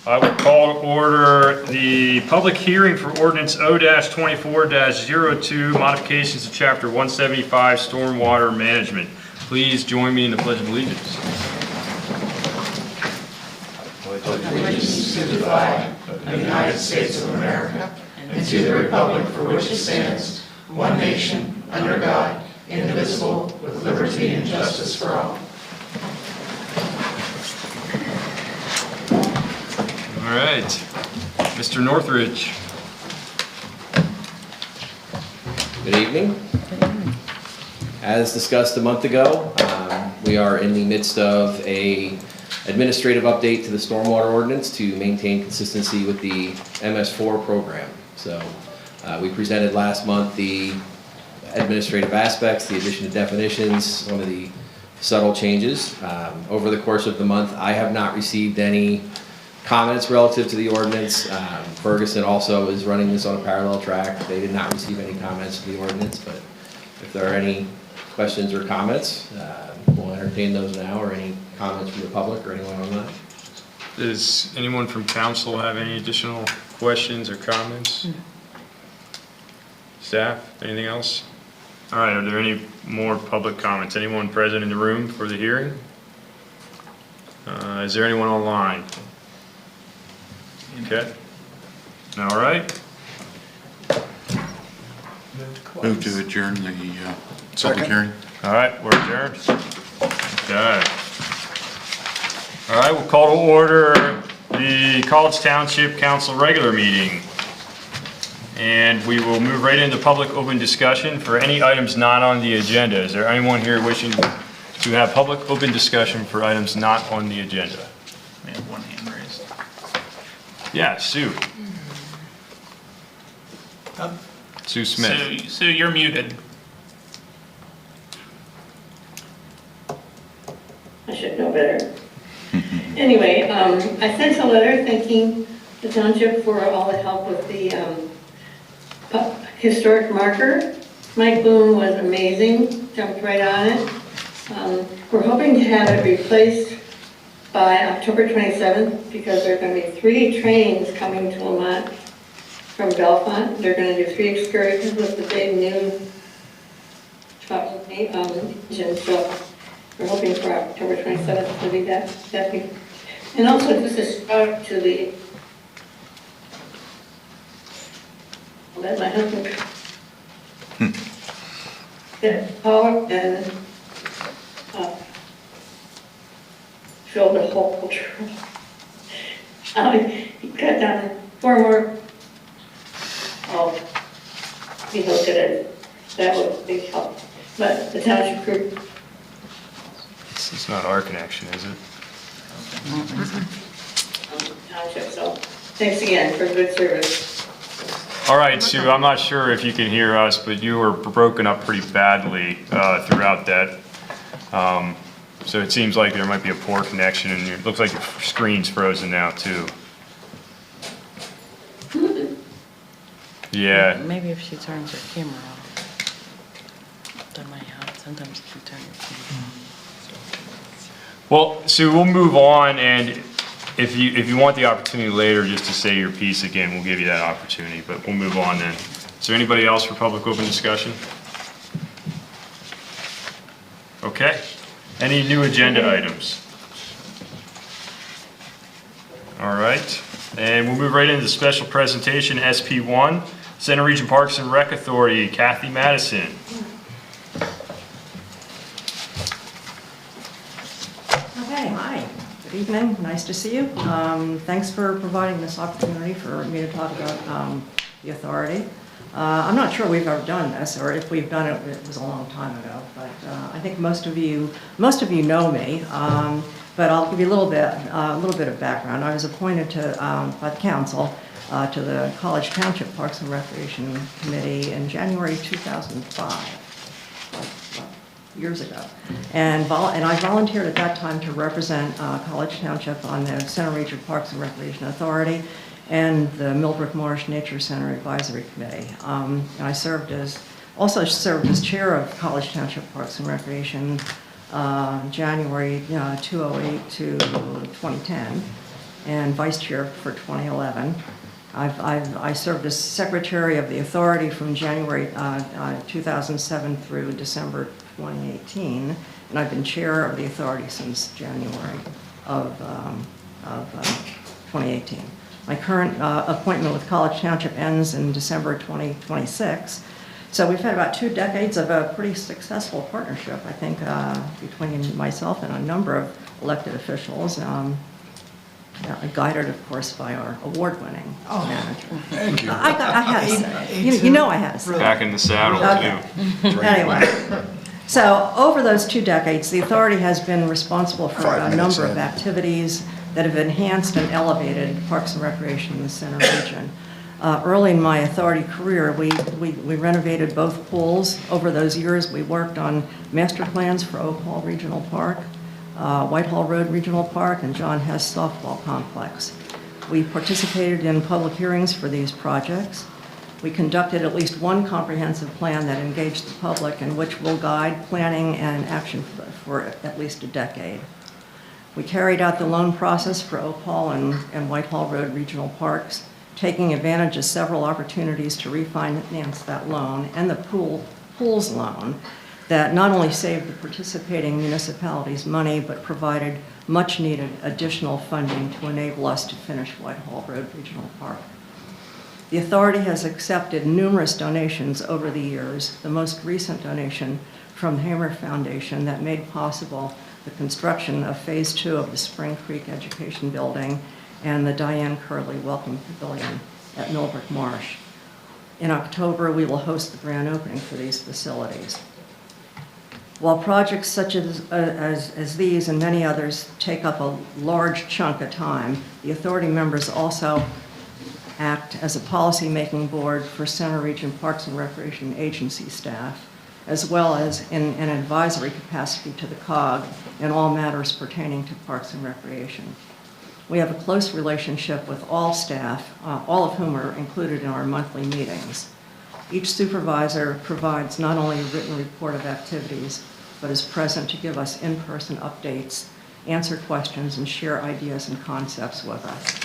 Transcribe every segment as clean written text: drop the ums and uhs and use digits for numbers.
I will call to order the public hearing for ordinance O-24-02, modifications to chapter 175, stormwater management. Please join me in the Pledge of Allegiance. Allegiance to the flag of the United States of America and to the republic for which it stands, one nation, under God, indivisible, with liberty and justice for all. All right, Mr. Northridge. Good evening. As discussed a month ago, we are in the midst of an administrative update to the stormwater ordinance to maintain consistency with the MS4 program. So we presented last month the administrative aspects, the addition of definitions, some of the subtle changes. Over the course of the month, I have not received any comments relative to the ordinance. Ferguson also is running this on a parallel track. They did not receive any comments to the ordinance, but if there are any questions or comments, we'll entertain those now, or any comments from the public or anyone on that. Does anyone from council have any additional questions or comments? Staff, anything else? All right, are there any more public comments? Anyone present in the room for the hearing? Is there anyone online? Okay. All right. Move to adjourn the public hearing. All right, we're adjourned. Okay. All right, we'll call to order the College Township Council regular meeting. And we will move right into public open discussion for any items not on the agenda. Is there anyone here wishing to have public open discussion for items not on the agenda? We have one hand raised. Yeah, Sue. Sue Smith. Sue, you're muted. I should know better. Anyway, I sent a letter thanking the township for all the help with the historic marker. Mike Boone was amazing, jumped right on it. We're hoping to have it replaced by October 27th because there are going to be 3 trains coming to Lamont from Bellefonte. They're going to do 3 excursions with the big new truck engine. So we're hoping for October 27th to be that. And also just a shout out to the let my husband get power and fill the whole truck. He cut down 4 more. He looked at it. That was a big help. But the township group. It's not our connection, is it? Township, so thanks again for good service. All right, Sue, I'm not sure if you can hear us, but you were broken up pretty badly throughout that. So it seems like there might be a poor connection, and it looks like your screen's frozen now, too. Yeah. Maybe if she turns her camera off. That might help. Sometimes if you turn your camera off. Well, Sue, we'll move on, and if you want the opportunity later just to say your piece again, we'll give you that opportunity, but we'll move on then. Is there anybody else for public open discussion? Okay. Any new agenda items? All right. And we'll move right into the special presentation, SP1, Center Region Parks and Rec Authority, Kathy Madison. Okay, hi. Good evening. Nice to see you. Thanks for providing this opportunity for me to talk about the authority. I'm not sure we've ever done this, or if we've done it, it was a long time ago. But I think most of you know me. But I'll give you a little bit of background. I was appointed by the council to the College Township Parks and Recreation Committee in January 2005. Years ago, and I volunteered at that time to represent College Township on the Center Region Parks and Recreation Authority and the Millbrook Marsh Nature Center Advisory Committee. And I also served as chair of College Township Parks and Recreation January 2008 to 2010. and vice chair for 2011. I served as secretary of the authority from January 2007 through December 2018, and I've been chair of the authority since January of 2018. My current appointment with College Township ends in December 2026. So we've had about 2 decades of a pretty successful partnership, I think, between myself and a number of elected officials, guided, of course, by our award-winning manager. Thank you. I had to say, you know I had to say. Back in the saddle, too. Anyway, so over those 2 decades, the authority has been responsible for 5 a minutes number of in. activities that have enhanced and elevated parks and recreation in the center region. Early in my authority career, we renovated both pools. Over those years, we worked on master plans for Oak Hall Regional Park, Whitehall Road Regional Park, and John Hess Softball Complex. We participated in public hearings for these projects. We conducted at least one comprehensive plan that engaged the public and which will guide planning and action for at least a decade. We carried out the loan process for Oak Hall and Whitehall Road Regional Parks, taking advantage of several opportunities to refinance that loan and the pool's loan that not only saved the participating municipalities money, but provided much-needed additional funding to enable us to finish Whitehall Road Regional Park. The authority has accepted numerous donations over the years, the most recent donation from the Hamer Foundation that made possible the construction of Phase 2 of the Spring Creek Education Building and the Diane Curley Welcome Pavilion at Millbrook Marsh. In October, we will host the grand opening for these facilities. While projects such as these and many others take up a large chunk of time, the authority members also act as a policy-making board for Center Region Parks and Recreation Agency staff, as well as in an advisory capacity to the COG in all matters pertaining to parks and recreation. We have a close relationship with all staff, all of whom are included in our monthly meetings. Each supervisor provides not only a written report of activities, but is present to give us in-person updates, answer questions, and share ideas and concepts with us.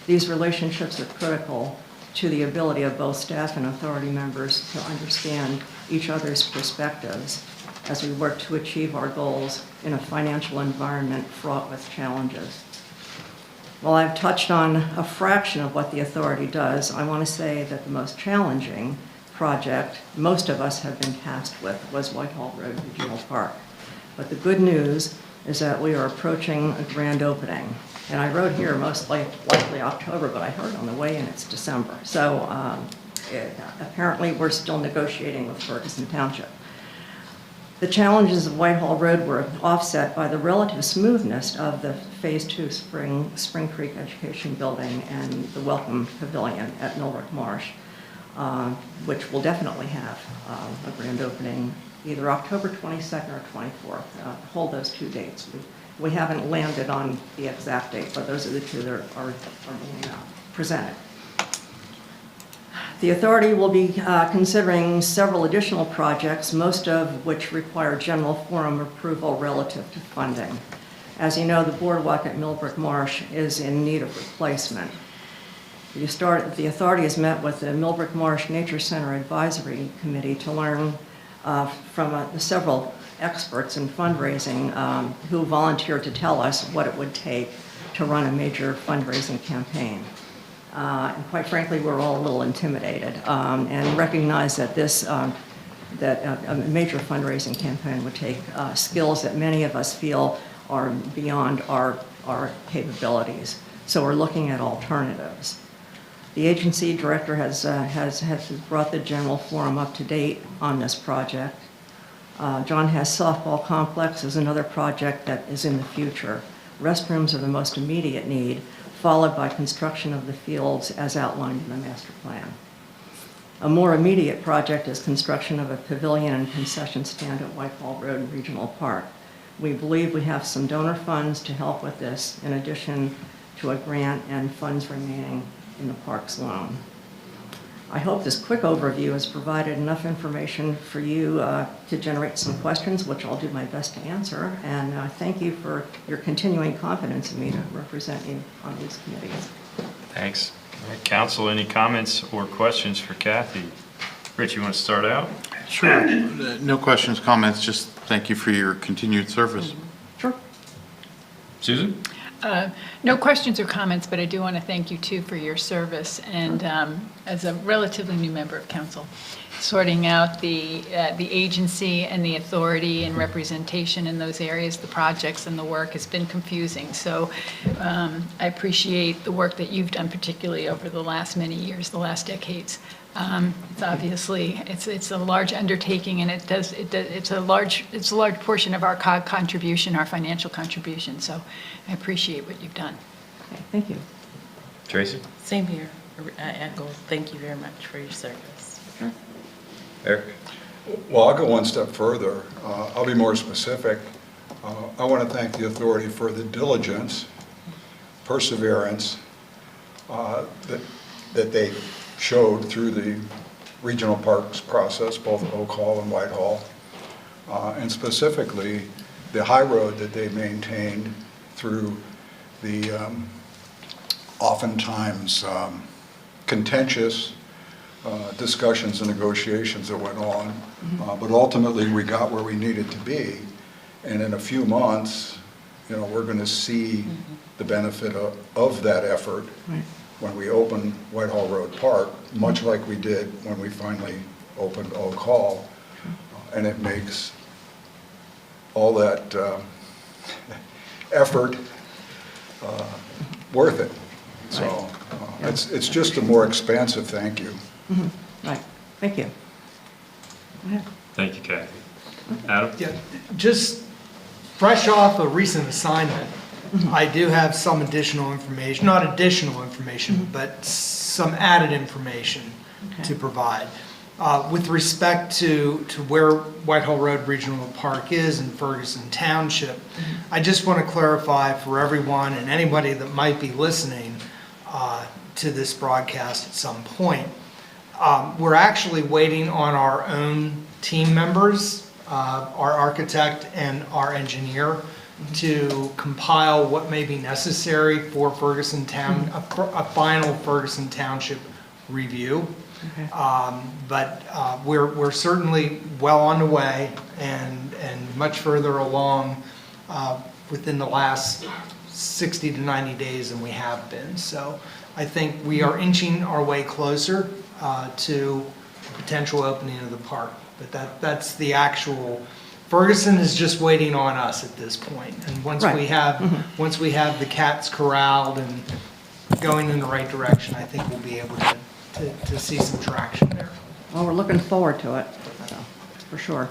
These relationships are critical to the ability of both staff and authority members to understand each other's perspectives as we work to achieve our goals in a financial environment fraught with challenges. While I've touched on a fraction of what the authority does, I want to say that the most challenging project most of us have been tasked with was Whitehall Road Regional Park. But the good news is that we are approaching a grand opening. And I wrote here most likely October, but I heard on the way in it's December. So apparently we're still negotiating with Ferguson Township. The challenges of Whitehall Road were offset by the relative smoothness of the Phase 2 Spring Creek Education Building and the Welcome Pavilion at Millbrook Marsh, which will definitely have a grand opening either October 22nd or 24th. Hold those 2 dates. We haven't landed on the exact date, but those are the 2 that are being presented. The authority will be considering several additional projects, most of which require general forum approval relative to funding. As you know, the boardwalk at Millbrook Marsh is in need of replacement. The authority has met with the Millbrook Marsh Nature Center Advisory Committee to learn from several experts in fundraising who volunteered to tell us what it would take to run a major fundraising campaign. And quite frankly, we're all a little intimidated and recognize that a major fundraising campaign would take skills that many of us feel are beyond our capabilities. So we're looking at alternatives. The agency director has brought the general forum up to date on this project. John Hess Softball Complex is another project that is in the future. Restrooms are the most immediate need, followed by construction of the fields as outlined in the master plan. A more immediate project is construction of a pavilion and concession stand at Whitehall Road Regional Park. We believe we have some donor funds to help with this, in addition to a grant and funds remaining in the park's loan. I hope this quick overview has provided enough information for you to generate some questions, which I'll do my best to answer. And thank you for your continuing confidence in me to represent you on these committees. Thanks. All right, council, any comments or questions for Kathy? Rich, you want to start out? Sure. No questions, comments, just thank you for your continued service. Sure. Susan? No questions or comments, but I do want to thank you too for your service and as a relatively new member of council, sorting out the agency and the authority and representation in those areas, the projects and the work has been confusing. So I appreciate the work that you've done, particularly over the last many years, the last decades. It's obviously, it's a large undertaking, and it's a large portion of our COG contribution, our financial contribution. So I appreciate what you've done. Okay, thank you. Tracy? Same here. I echo, thank you very much for your service. Sure. Eric? Well, I'll go one step further. I'll be more specific. I want to thank the authority for the diligence, perseverance that they showed through the regional parks process, both Oak Hall and Whitehall, and specifically the high road that they maintained through the oftentimes contentious discussions and negotiations that went on, but ultimately we got where we needed to be, and in a few months, you know, we're going to see the benefit of that effort when we open Whitehall Road Park, much like we did when we finally opened Oak Hall, and it makes all that effort worth it. So it's just a more expansive thank you. Right, thank you. Go ahead. Thank you, Kathy. Adam? Yeah, just fresh off a recent assignment, I do have some additional information, not additional information, but some added information to provide. With respect to where Whitehall Road Regional Park is in Ferguson Township, I just want to clarify for everyone and anybody that might be listening to this broadcast at some point, we're actually waiting on our own team members, our architect and our engineer, to compile what may be necessary for Ferguson Town, a final Ferguson Township review. Okay. But we're certainly well on the way and much further along within the last 60 to 90 days than we have been. So I think we are inching our way closer to potential opening of the park. But that's the actual. Ferguson is just waiting on us at this point, and once we have the cats corralled and going in the right direction, I think we'll be able to see some traction there. Well, we're looking forward to it, so, for sure.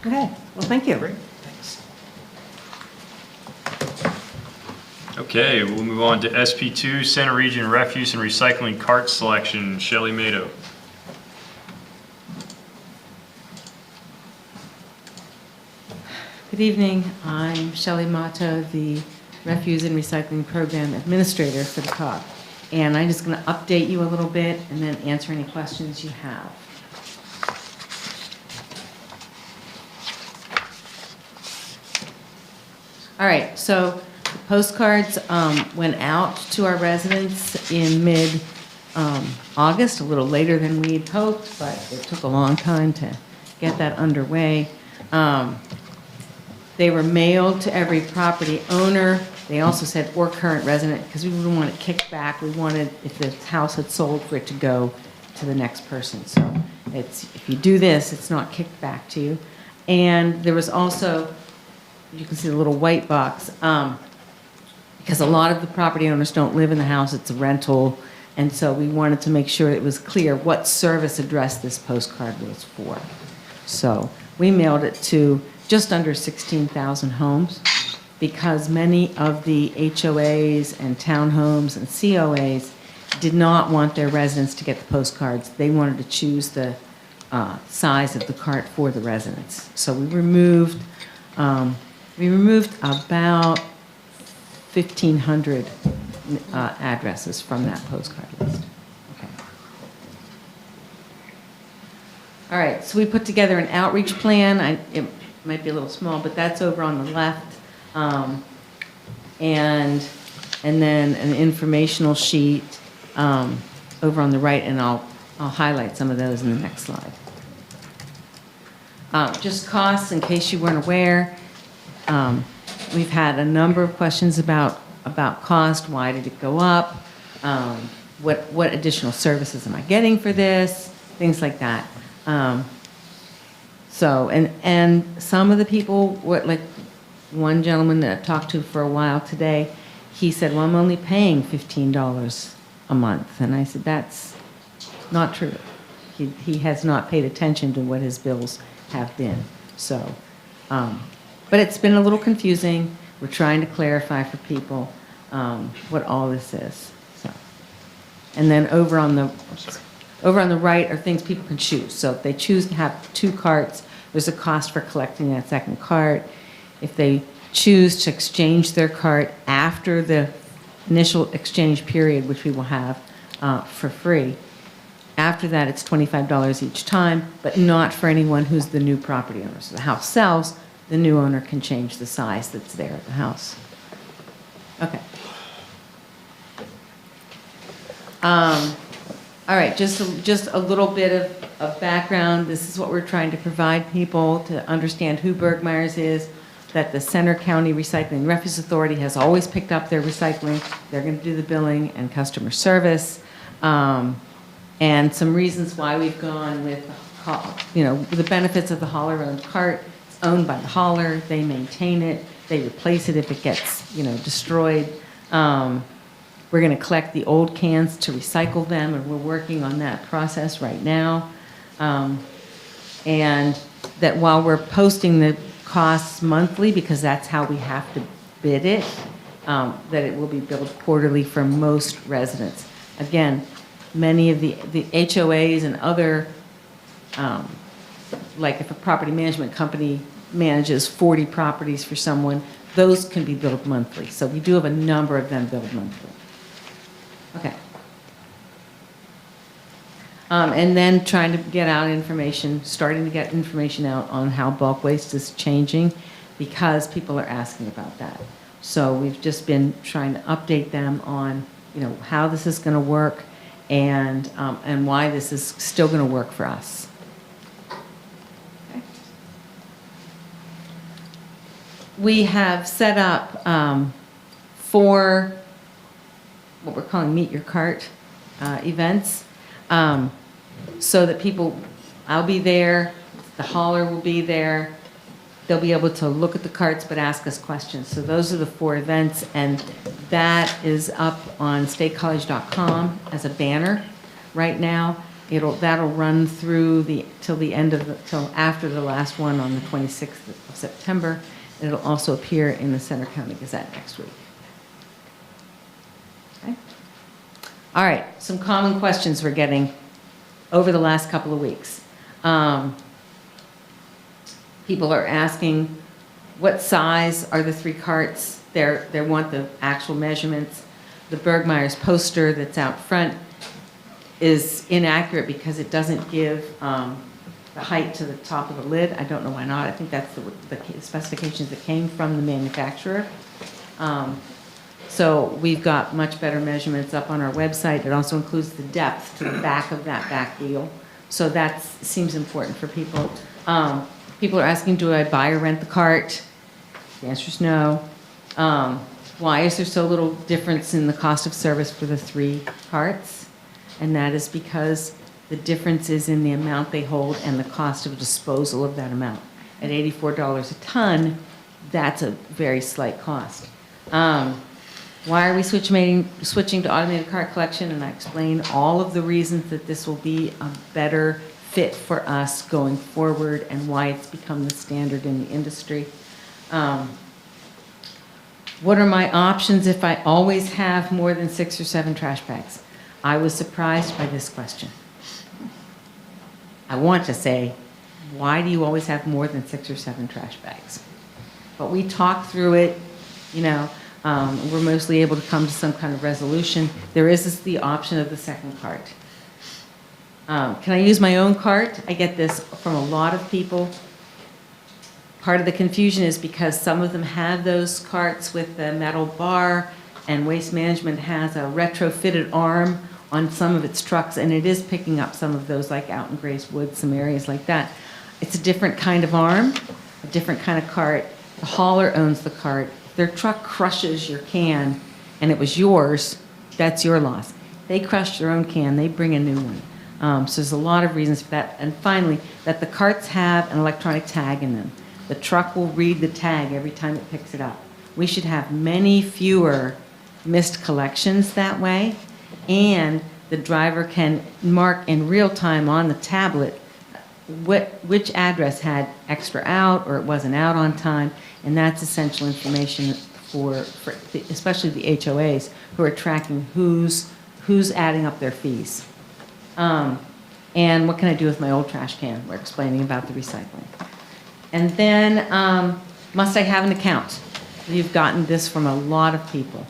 Okay, well, thank you. Great, thanks. Okay, we'll move on to SP2, Center Region Refuse and Recycling Cart Selection. Shelley Mado. Good evening. I'm Shelley Mato, the Refuse and Recycling Program Administrator for the COG. And I'm just going to update you a little bit and then answer any questions you have. All right, so the postcards went out to our residents in mid-August, a little later than we'd hoped, but it took a long time to get that underway. They were mailed to every property owner. They also said, or current resident, because we wouldn't want it kicked back. We wanted, if the house had sold, for it to go to the next person. So it's, if you do this, it's not kicked back to you. And there was also, you can see the little white box, because a lot of the property owners don't live in the house, it's a rental. And so we wanted to make sure it was clear what service address this postcard was for. So we mailed it to just under 16,000 homes, because many of the HOAs and townhomes and COAs did not want their residents to get the postcards. They wanted to choose the size of the cart for the residents. So we removed about 1,500 addresses from that postcard list. Okay. All right, so we put together an outreach plan. It might be a little small, but that's over on the left. And then an informational sheet over on the right, and I'll highlight some of those in the next slide. Just costs, in case you weren't aware. We've had a number of questions about cost. Why did it go up? What additional services am I getting for this? Things like that. So, and some of the people, like one gentleman that I talked to for a while today, he said, well, I'm only paying $15 a month. And I said, that's not true. He has not paid attention to what his bills have been. So, but it's been a little confusing. We're trying to clarify for people what all this is. So, and then over on the right are things people can choose. So if they choose to have 2 carts, there's a cost for collecting that second cart. If they choose to exchange their cart after the initial exchange period, which we will have for free, after that it's $25 each time, but not for anyone who's the new property owner. So the house sells, the new owner can change the size that's there at the house. Okay. All right, just a little bit of background. This is what we're trying to provide people to understand who Bergmeyer's is, that the Center County Recycling and Refuse Authority has always picked up their recycling. They're going to do the billing and customer service. And some reasons why we've gone with, the benefits of the hauler-owned cart. It's owned by the hauler. They maintain it. They replace it if it gets, destroyed. We're going to collect the old cans to recycle them, and we're working on that process right now. And that while we're posting the costs monthly, because that's how we have to bid it, that it will be billed quarterly for most residents. Again, many of the HOAs and other, like if a property management company manages 40 properties for someone, those can be billed monthly. So we do have a number of them billed monthly. Okay. And then trying to get out information, starting to get information out on how bulk waste is changing, because people are asking about that. So we've just been trying to update them on, how this is going to work and why this is still going to work for us. Okay. We have set up 4 what we're calling Meet Your Cart events, so that people, I'll be there, the hauler will be there, they'll be able to look at the carts but ask us questions. So those are the 4 events, and that is up on statecollege.com as a banner right now. That'll run through till after the last one on the 26th of September. It'll also appear in the Center County Gazette next week. Okay. All right, some common questions we're getting over the last couple of weeks. People are asking, what size are the 3 carts? They want the actual measurements. The Bergmeyer's poster that's out front is inaccurate because it doesn't give the height to the top of the lid. I don't know why not. I think that's the specifications that came from the manufacturer. So we've got much better measurements up on our website. It also includes the depth to the back of that back wheel. So that seems important for people. People are asking, do I buy or rent the cart? The answer is no. Why is there so little difference in the cost of service for the 3 carts? And that is because the difference is in the amount they hold and the cost of disposal of that amount. At $84 a ton, that's a very slight cost. Why are we switching to automated cart collection? And I explain all of the reasons that this will be a better fit for us going forward and why it's become the standard in the industry. What are my options if I always have more than 6 or 7 trash bags? I was surprised by this question. I want to say, why do you always have more than 6 or 7 trash bags? But we talked through it, we're mostly able to come to some kind of resolution. There is the option of the second cart. Can I use my own cart? I get this from a lot of people. Part of the confusion is because some of them have those carts with the metal bar, and Waste Management has a retrofitted arm on some of its trucks, and it is picking up some of those, like out in Grace Woods, some areas like that. It's a different kind of arm, a different kind of cart. The hauler owns the cart. If their truck crushes your can and it was yours, that's your loss. They crushed their own can, they bring a new one. So there's a lot of reasons for that. And finally, that the carts have an electronic tag in them. The truck will read the tag every time it picks it up. We should have many fewer missed collections that way, and the driver can mark in real time on the tablet which address had extra out or it wasn't out on time, and that's essential information for especially the HOAs who are tracking who's adding up their fees. And what can I do with my old trash can? We're explaining about the recycling. And then, must I have an account? We've gotten this from a lot of people,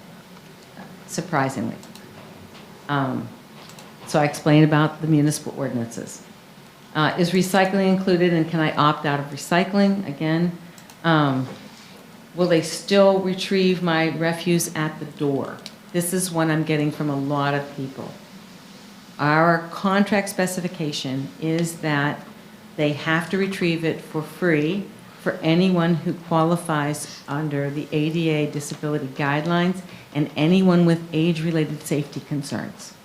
surprisingly. So I explained about the municipal ordinances. Is recycling included, and can I opt out of recycling? Again, will they still retrieve my refuse at the door? This is one I'm getting from a lot of people. Our contract specification is that they have to retrieve it for free for anyone who qualifies under the ADA disability guidelines and anyone with age-related safety concerns.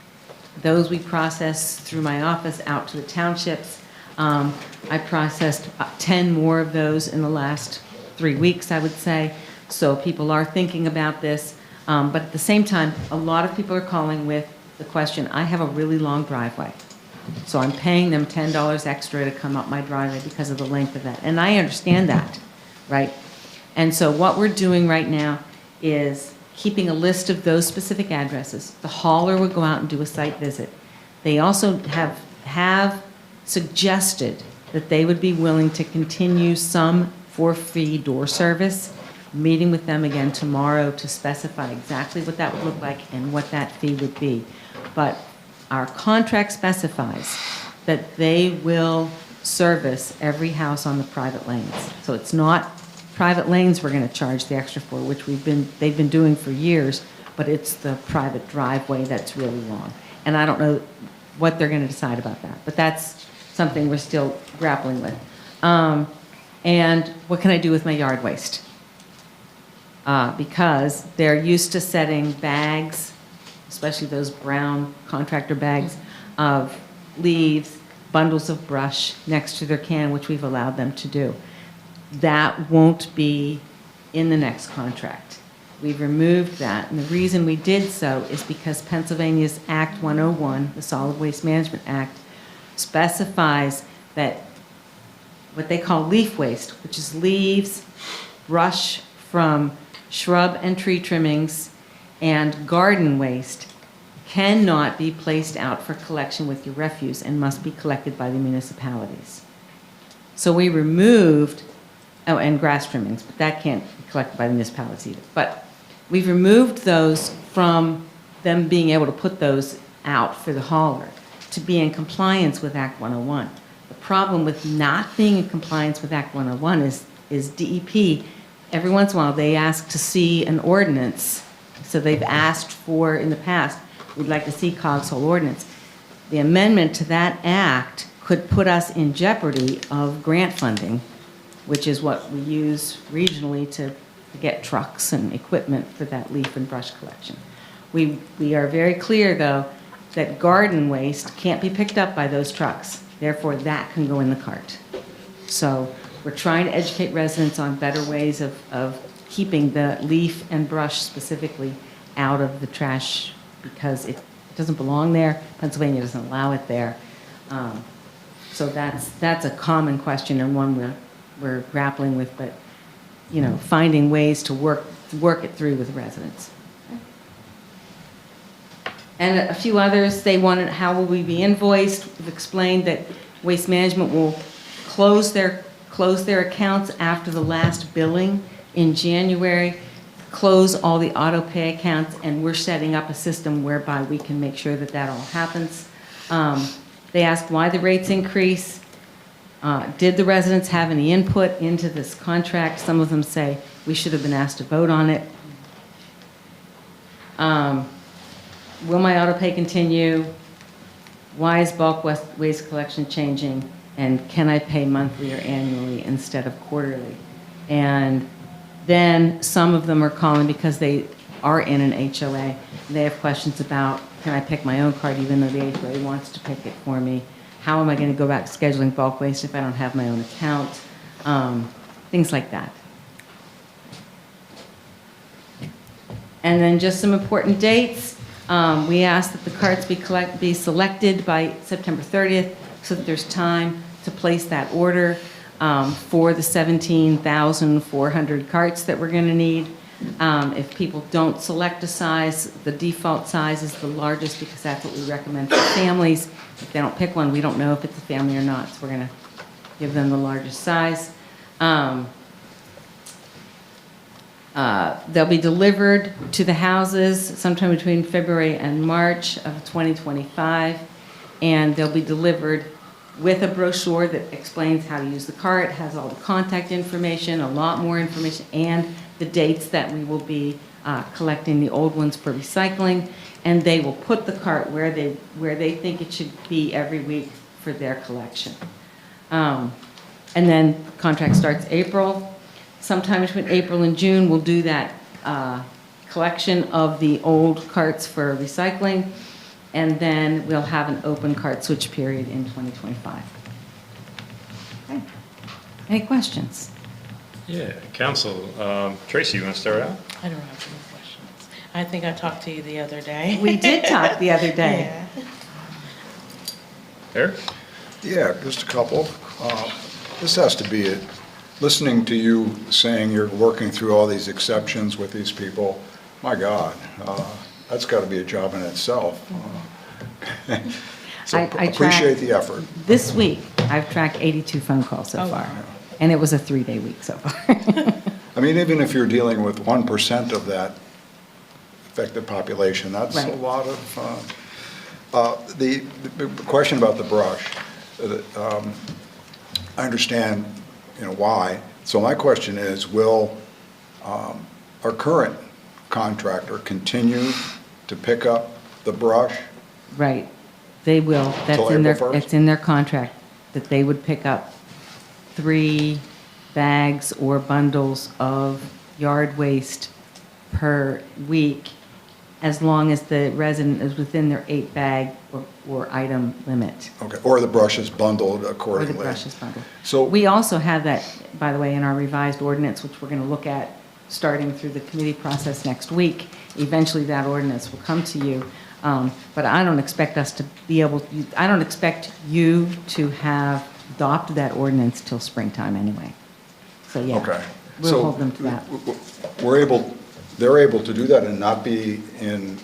Those we process through my office out to the townships. I processed 10 more of those in the last 3 weeks, I would say. So people are thinking about this. But at the same time, a lot of people are calling with the question, I have a really long driveway. So I'm paying them $10 extra to come up my driveway because of the length of that. And I understand that, right? And so what we're doing right now is keeping a list of those specific addresses. The hauler would go out and do a site visit. They also have suggested that they would be willing to continue some for-fee door service, meeting with them again tomorrow to specify exactly what that would look like and what that fee would be. But our contract specifies that they will service every house on the private lanes. So it's not private lanes we're going to charge the extra for, which they've been doing for years, but it's the private driveway that's really long. And I don't know what they're going to decide about that, but that's something we're still grappling with. And what can I do with my yard waste? Because they're used to setting bags, especially those brown contractor bags, of leaves, bundles of brush next to their can, which we've allowed them to do. That won't be in the next contract. We've removed that, and the reason we did so is because Pennsylvania's Act 101, the Solid Waste Management Act, specifies that what they call leaf waste, which is leaves, brush from shrub and tree trimmings, and garden waste, cannot be placed out for collection with your refuse and must be collected by the municipalities. So we removed, oh, and grass trimmings, but that can't be collected by the municipalities either. But we've removed those from them being able to put those out for the hauler to be in compliance with Act 101. The problem with not being in compliance with Act 101 is DEP, every once in a while they ask to see an ordinance. So they've asked for, in the past, we'd like to see COG's whole ordinance. The amendment to that act could put us in jeopardy of grant funding, which is what we use regionally to get trucks and equipment for that leaf and brush collection. We are very clear, though, that garden waste can't be picked up by those trucks. Therefore, that can go in the cart. So we're trying to educate residents on better ways of keeping the leaf and brush specifically out of the trash because it doesn't belong there. Pennsylvania doesn't allow it there. So that's a common question and one we're grappling with, but you know, finding ways to work it through with residents. And a few others, they wanted, how will we be invoiced? We've explained that Waste Management will close their accounts after the last billing in January, close all the auto pay accounts, and we're setting up a system whereby we can make sure that that all happens. They asked why the rates increase. Did the residents have any input into this contract? Some of them say we should have been asked to vote on it. Will my auto pay continue? Why is bulk waste collection changing? And can I pay monthly or annually instead of quarterly? And then some of them are calling because they are in an HOA. They have questions about, can I pick my own card even though the HOA wants to pick it for me? How am I going to go back to scheduling bulk waste if I don't have my own account? Things like that. And then just some important dates. We asked that the carts be selected by September 30th so that there's time to place that order for the 17,400 carts that we're going to need. If people don't select a size, the default size is the largest because that's what we recommend for families. If they don't pick one, we don't know if it's a family or not, so we're going to give them the largest size. They'll be delivered to the houses sometime between February and March of 2025, and they'll be delivered with a brochure that explains how to use the cart, has all the contact information, a lot more information, and the dates that we will be collecting the old ones for recycling, and they will put the cart where they think it should be every week for their collection. And then contract starts April. Sometime between April and June, we'll do that collection of the old carts for recycling, and then we'll have an open cart switch period in 2025. Okay. Any questions? Yeah, council, Tracy, you want to start out? I don't have any questions. I think I talked to you the other day. We did talk the other day. Yeah. Eric? Yeah, just a couple. This has to be it. Listening to you saying you're working through all these exceptions with these people, my God, that's got to be a job in itself. So I appreciate tracked- the effort. This week, I've tracked 82 phone calls so far, and it was a 3-day week so far. I mean, even if you're dealing with 1% of that affected population, that's a Right. lot of, the question about the brush, I understand, why. So my question is, will our current contractor continue to pick up the brush? Right, they will. That's Till in their, April 1st? it's in their contract, that they would pick up 3 bags or bundles of yard waste per week, as long as the resident is within their 8-bag or item limit. Okay, or the brush is bundled Or accordingly? the brush is bundled. So, We also have that, by the way, in our revised ordinance, which we're going to look at starting through the committee process next week. Eventually, that ordinance will come to you. But I don't expect us to be able, I don't expect you to have adopted that ordinance till springtime anyway. So, yeah. okay. We'll So hold them to that. They're able to do that and not be in,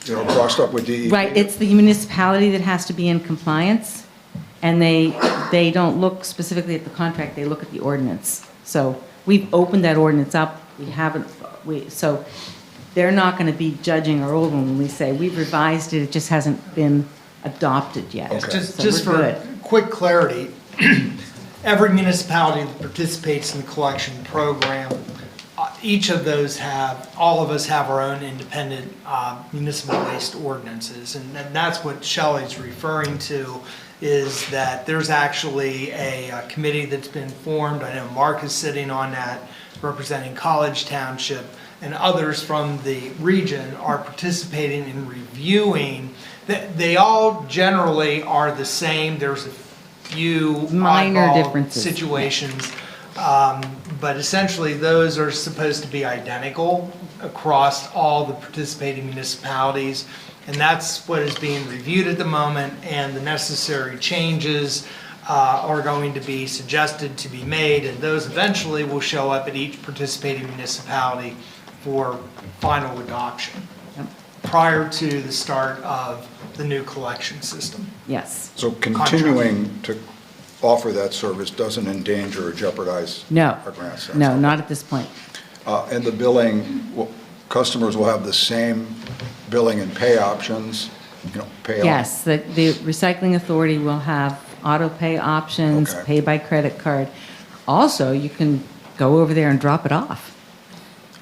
crossed up with DEP? Right, it's the municipality that has to be in compliance, and they don't look specifically at the contract, they look at the ordinance. So we've opened that ordinance up, so they're not going to be judging our old one when we say we've revised it, it just hasn't been adopted yet. Okay. Just So we're for good. quick clarity, every municipality that participates in the collection program, all of us have our own independent municipal waste ordinances. And that's what Shelley's referring to, is that there's actually a committee that's been formed. I know Mark is sitting on that, representing College Township, and others from the region are participating in reviewing. They all generally are the same. There's a few Minor oddball differences. situations. But essentially, those are supposed to be identical across all the participating municipalities. And that's what is being reviewed at the moment, and the necessary changes are going to be suggested to be made, and those eventually will show up at each participating municipality for final adoption prior to the start of the new collection system. Yes. So continuing to offer that service doesn't endanger or jeopardize No. our grants? No, not at this point. And the billing, customers will have the same billing and pay options pay on? Yes, the recycling authority will have auto pay options, Okay. pay by credit card. Also, you can go over there and drop it off.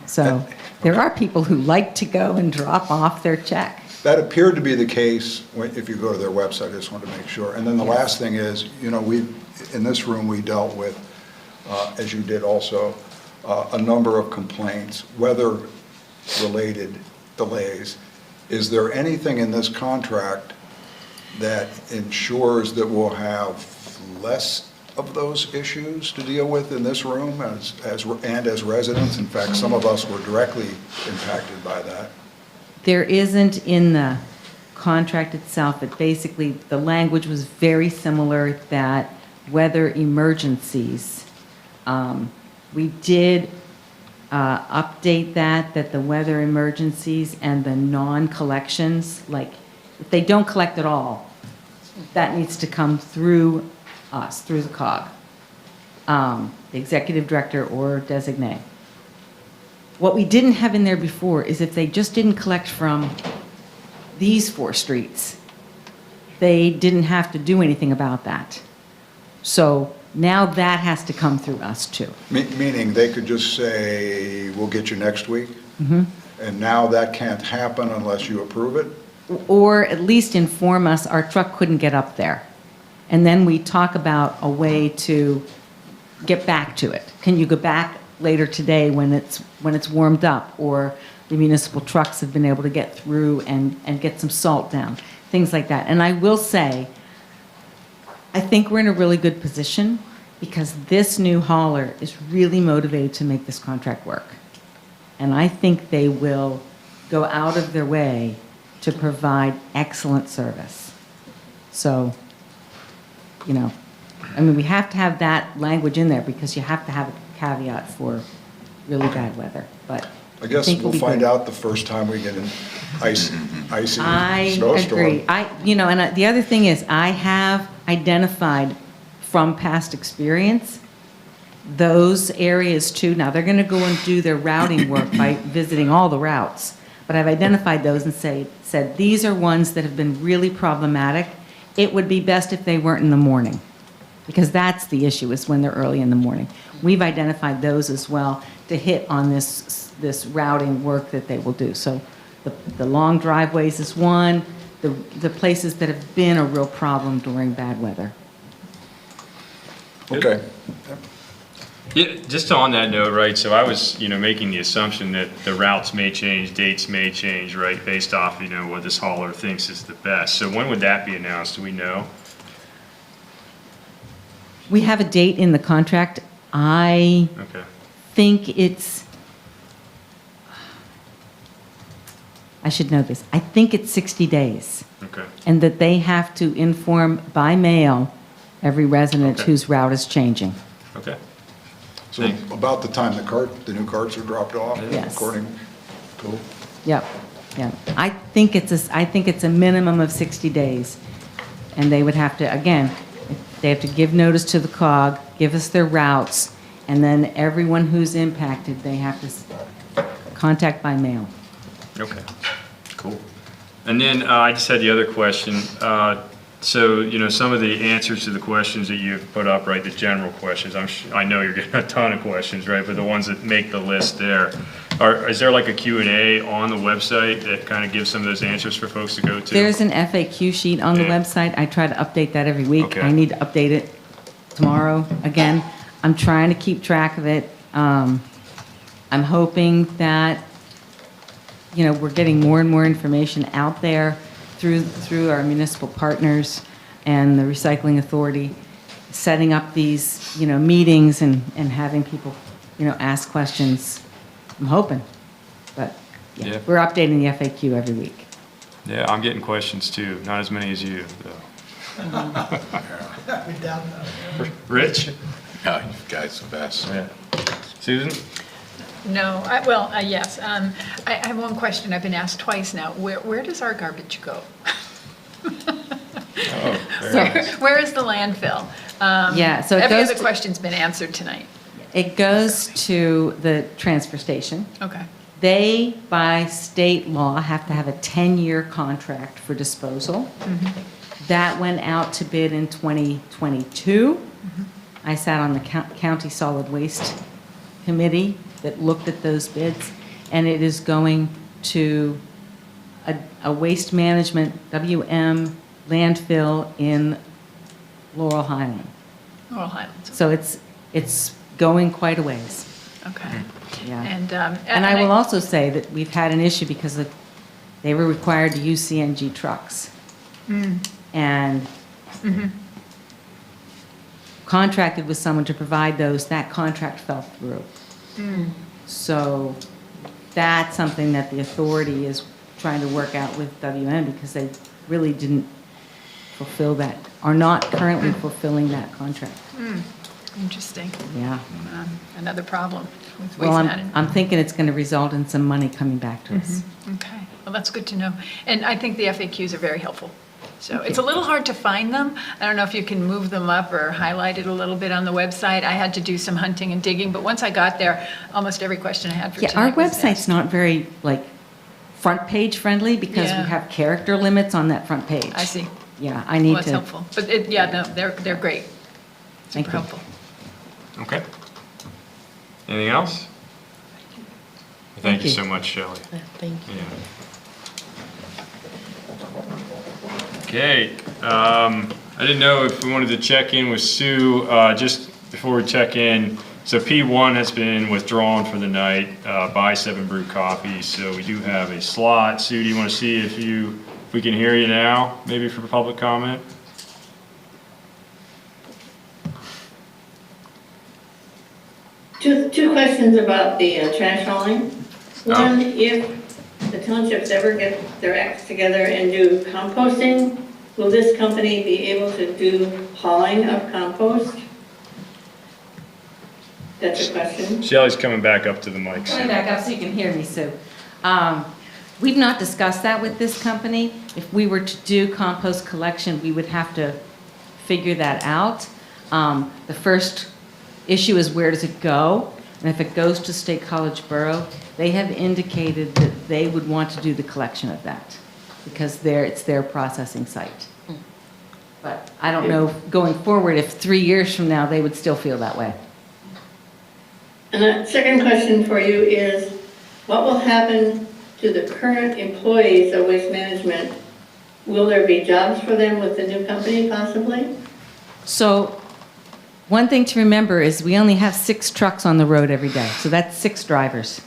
So there are people who like to go and drop off their check. That appeared to be the case if you go to their website. I just wanted to make sure. And then the last thing is, in this room, we dealt with, as you did also, a number of complaints, weather-related delays. Is there anything in this contract that ensures that we'll have less of those issues to deal with in this room as residents? In fact, some of us were directly impacted by that. There isn't in the contract itself, but basically the language was very similar that weather emergencies, we did update that the weather emergencies and the non-collections, like if they don't collect at all, that needs to come through us, through the COG, the executive director or designate. What we didn't have in there before is if they just didn't collect from these 4 streets, they didn't have to do anything about that. So now that has to come through us too. Meaning they could just say, we'll get you next week? Mm-hmm. And now that can't happen unless you approve it? Or at least inform us our truck couldn't get up there. And then we talk about a way to get back to it. Can you go back later today when it's warmed up, or the municipal trucks have been able to get through and get some salt down, things like that. And I will say, I think we're in a really good position because this new hauler is really motivated to make this contract work. And I think they will go out of their way to provide excellent service. So, we have to have that language in there because you have to have a caveat for really bad weather, but I guess think we'll we'll be find good. out the first time we get an icy I snowstorm. agree. And the other thing is I have identified from past experience those areas too. Now they're going to go and do their routing work by visiting all the routes, but I've identified those and said these are ones that have been really problematic. It would be best if they weren't in the morning, because that's the issue, is when they're early in the morning. We've identified those as well to hit on this routing work that they will do. So the long driveways is one, the places that have been a real problem during bad weather. Okay. Yeah, just on that note, right, so I was, making the assumption that the routes may change, dates may change, right, based off, what this hauler thinks is the best. So when would that be announced? Do we know? We have a date in the contract. I Okay. think I should know this. I think it's 60 days. Okay. And that they have to inform by mail every resident Okay. whose route is changing. Okay. So Thanks. about the time the new carts are dropped off, Yes. according to, Yep, yeah. I think it's a minimum of 60 days. And they would have to, again, they have to give notice to the COG, give us their routes, and then everyone who's impacted, they have to contact by mail. Okay, cool. And then I just had the other question. So, some of the answers to the questions that you've put up, right, the general questions, I know you're getting a ton of questions, right, but the ones that make the list there, is there like a Q&A on the website that kind of gives some of those answers for folks to go to? There's an FAQ sheet on the Yeah. website. I try to update that every week. Okay. I need to update it tomorrow again. I'm trying to keep track of it. I'm hoping that, we're getting more and more information out there through our municipal partners and the recycling authority, setting up these, meetings and having people, ask questions. I'm hoping, but Yeah. we're updating the FAQ every week. Yeah, I'm getting questions too, not as many as you, though. Rich? No, you guys are the best. Yeah. Susan? No, yes. I have one question I've been asked twice now. Where does our garbage go? Oh, very So- nice. Where is the landfill? Yeah, so it every goes other to- question's been answered tonight. It goes to the transfer station. Okay. They, by state law, have to have a 10-year contract for disposal. That went out to bid in 2022. I sat on the county solid waste committee that looked at those bids, and it is going to a waste management, WM, landfill in Laurel Highland. Laurel Highlands. So it's going quite a ways. Okay. Yeah. And I will also say that we've had an issue because they were required to use CNG trucks. And contracted with someone to provide those, that contract fell through. So that's something that the authority is trying to work out with WM because they really didn't fulfill that, are not currently fulfilling that contract. Interesting. Yeah. Another problem with waste Well, management. I'm thinking it's going to result in some money coming back to us. Okay, well, that's good to know. And I think the FAQs are very helpful. So it's a little hard to find them. I don't know if you can move them up or highlight it a little bit on the website. I had to do some hunting and digging, but once I got there, almost every question I had for Yeah, tonight our was website's asked. not very, like, front page friendly because Yeah. we have character limits on that front page. I see. Yeah, I need Well, to. that's helpful. But yeah, no, they're great. Thank Super you. helpful. Okay. Anything else? Thank you so much, Shelley. Thank you. Yeah. Okay, I didn't know if we wanted to check in with Sue, just before we check in. So P1 has been withdrawn for the night, by 7 Brew Coffee, so we do have a slot. Sue, do you want to see if we can hear you now, maybe for public comment? Two questions about the trash hauling. One, if the townships ever get their acts together and do composting, will this company be able to do hauling of compost? That's a question. Shelley's coming back up to the mic. Coming Sue. back up so you can hear me, Sue. We've not discussed that with this company. If we were to do compost collection, we would have to figure that out. The first issue is where does it go? And if it goes to State College Borough, they have indicated that they would want to do the collection of that because it's their processing site. But I don't know, going forward, if 3 years from now, they would still feel that way. And the second question for you is, what will happen to the current employees of Waste Management? Will there be jobs for them with the new company possibly? So one thing to remember is we only have 6 trucks on the road every day, so that's 6 drivers.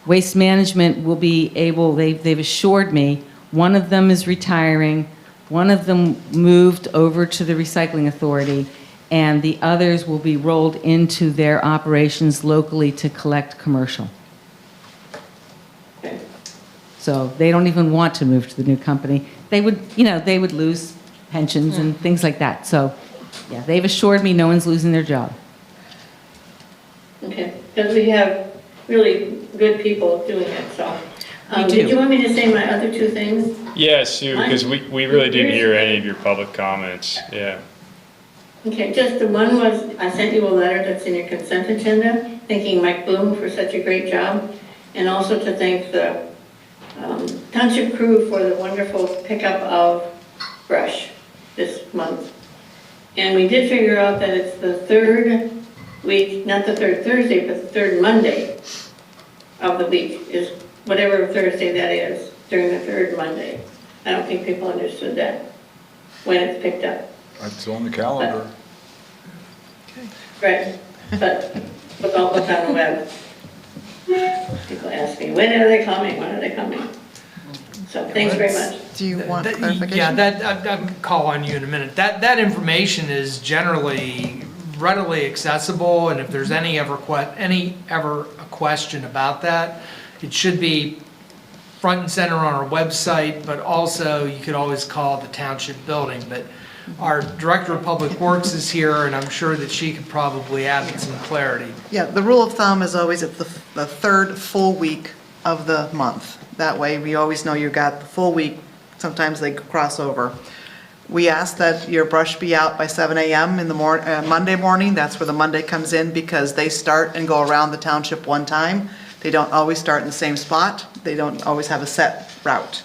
Waste Management will be able, they've assured me, one of them is retiring, one of them moved over to the Recycling Authority, and the others will be rolled into their operations locally to collect commercial. Okay. So they don't even want to move to the new company. They would, they would lose pensions and things like that. So, yeah, they've assured me no one's losing their job. Okay, because we have really good people doing it, so. We do. Did you want me to say my other 2 things? Yeah, Sue, because we really didn't hear any of your public comments. Yeah. Okay, just the one was, I sent you a letter that's in your consent agenda, thanking Mike Bloom for such a great job, and also to thank the township crew for the wonderful pickup of brush this month. And we did figure out that it's the 3rd week, not the 3rd Thursday, but the 3rd Monday of the week is whatever Thursday that is, during the 3rd Monday. I don't think people understood that, when it's picked up. It's on the calendar. Right, but look on the web. People ask me, when are they coming, when are they coming? So, thanks very much. Do you want Yeah, clarification? I'll call on you in a minute. That information is generally readily accessible, and if there's any ever a question about that, it should be front and center on our website, but also you could always call the township building. But our Director of Public Works is here, and I'm sure that she could probably add some clarity. Yeah, the rule of thumb is always at the 3rd full week of the month. That way, we always know you got the full week. Sometimes they cross over. We ask that your brush be out by 7 a.m. in the Monday morning. That's where the Monday comes in because they start and go around the township one time. They don't always start in the same spot. They don't always have a set route.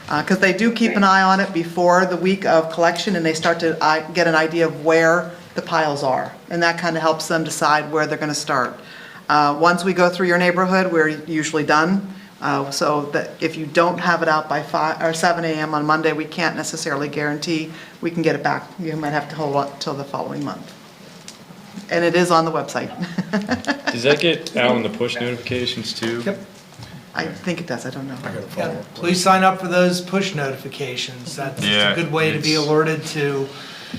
Because they do keep an eye on it before the week of collection, and they start to get an idea of where the piles are. And that kind of helps them decide where they're going to start. Once we go through your neighborhood, we're usually done. So that if you don't have it out by 5 or 7 a.m. on Monday, we can't necessarily guarantee we can get it back. You might have to hold on till the following month. And it is on the website. Does that get out on the push notifications too? Yep. I think it does, I don't know. Yeah, please sign up for those push notifications. That's Yeah, a good way to be it's- alerted to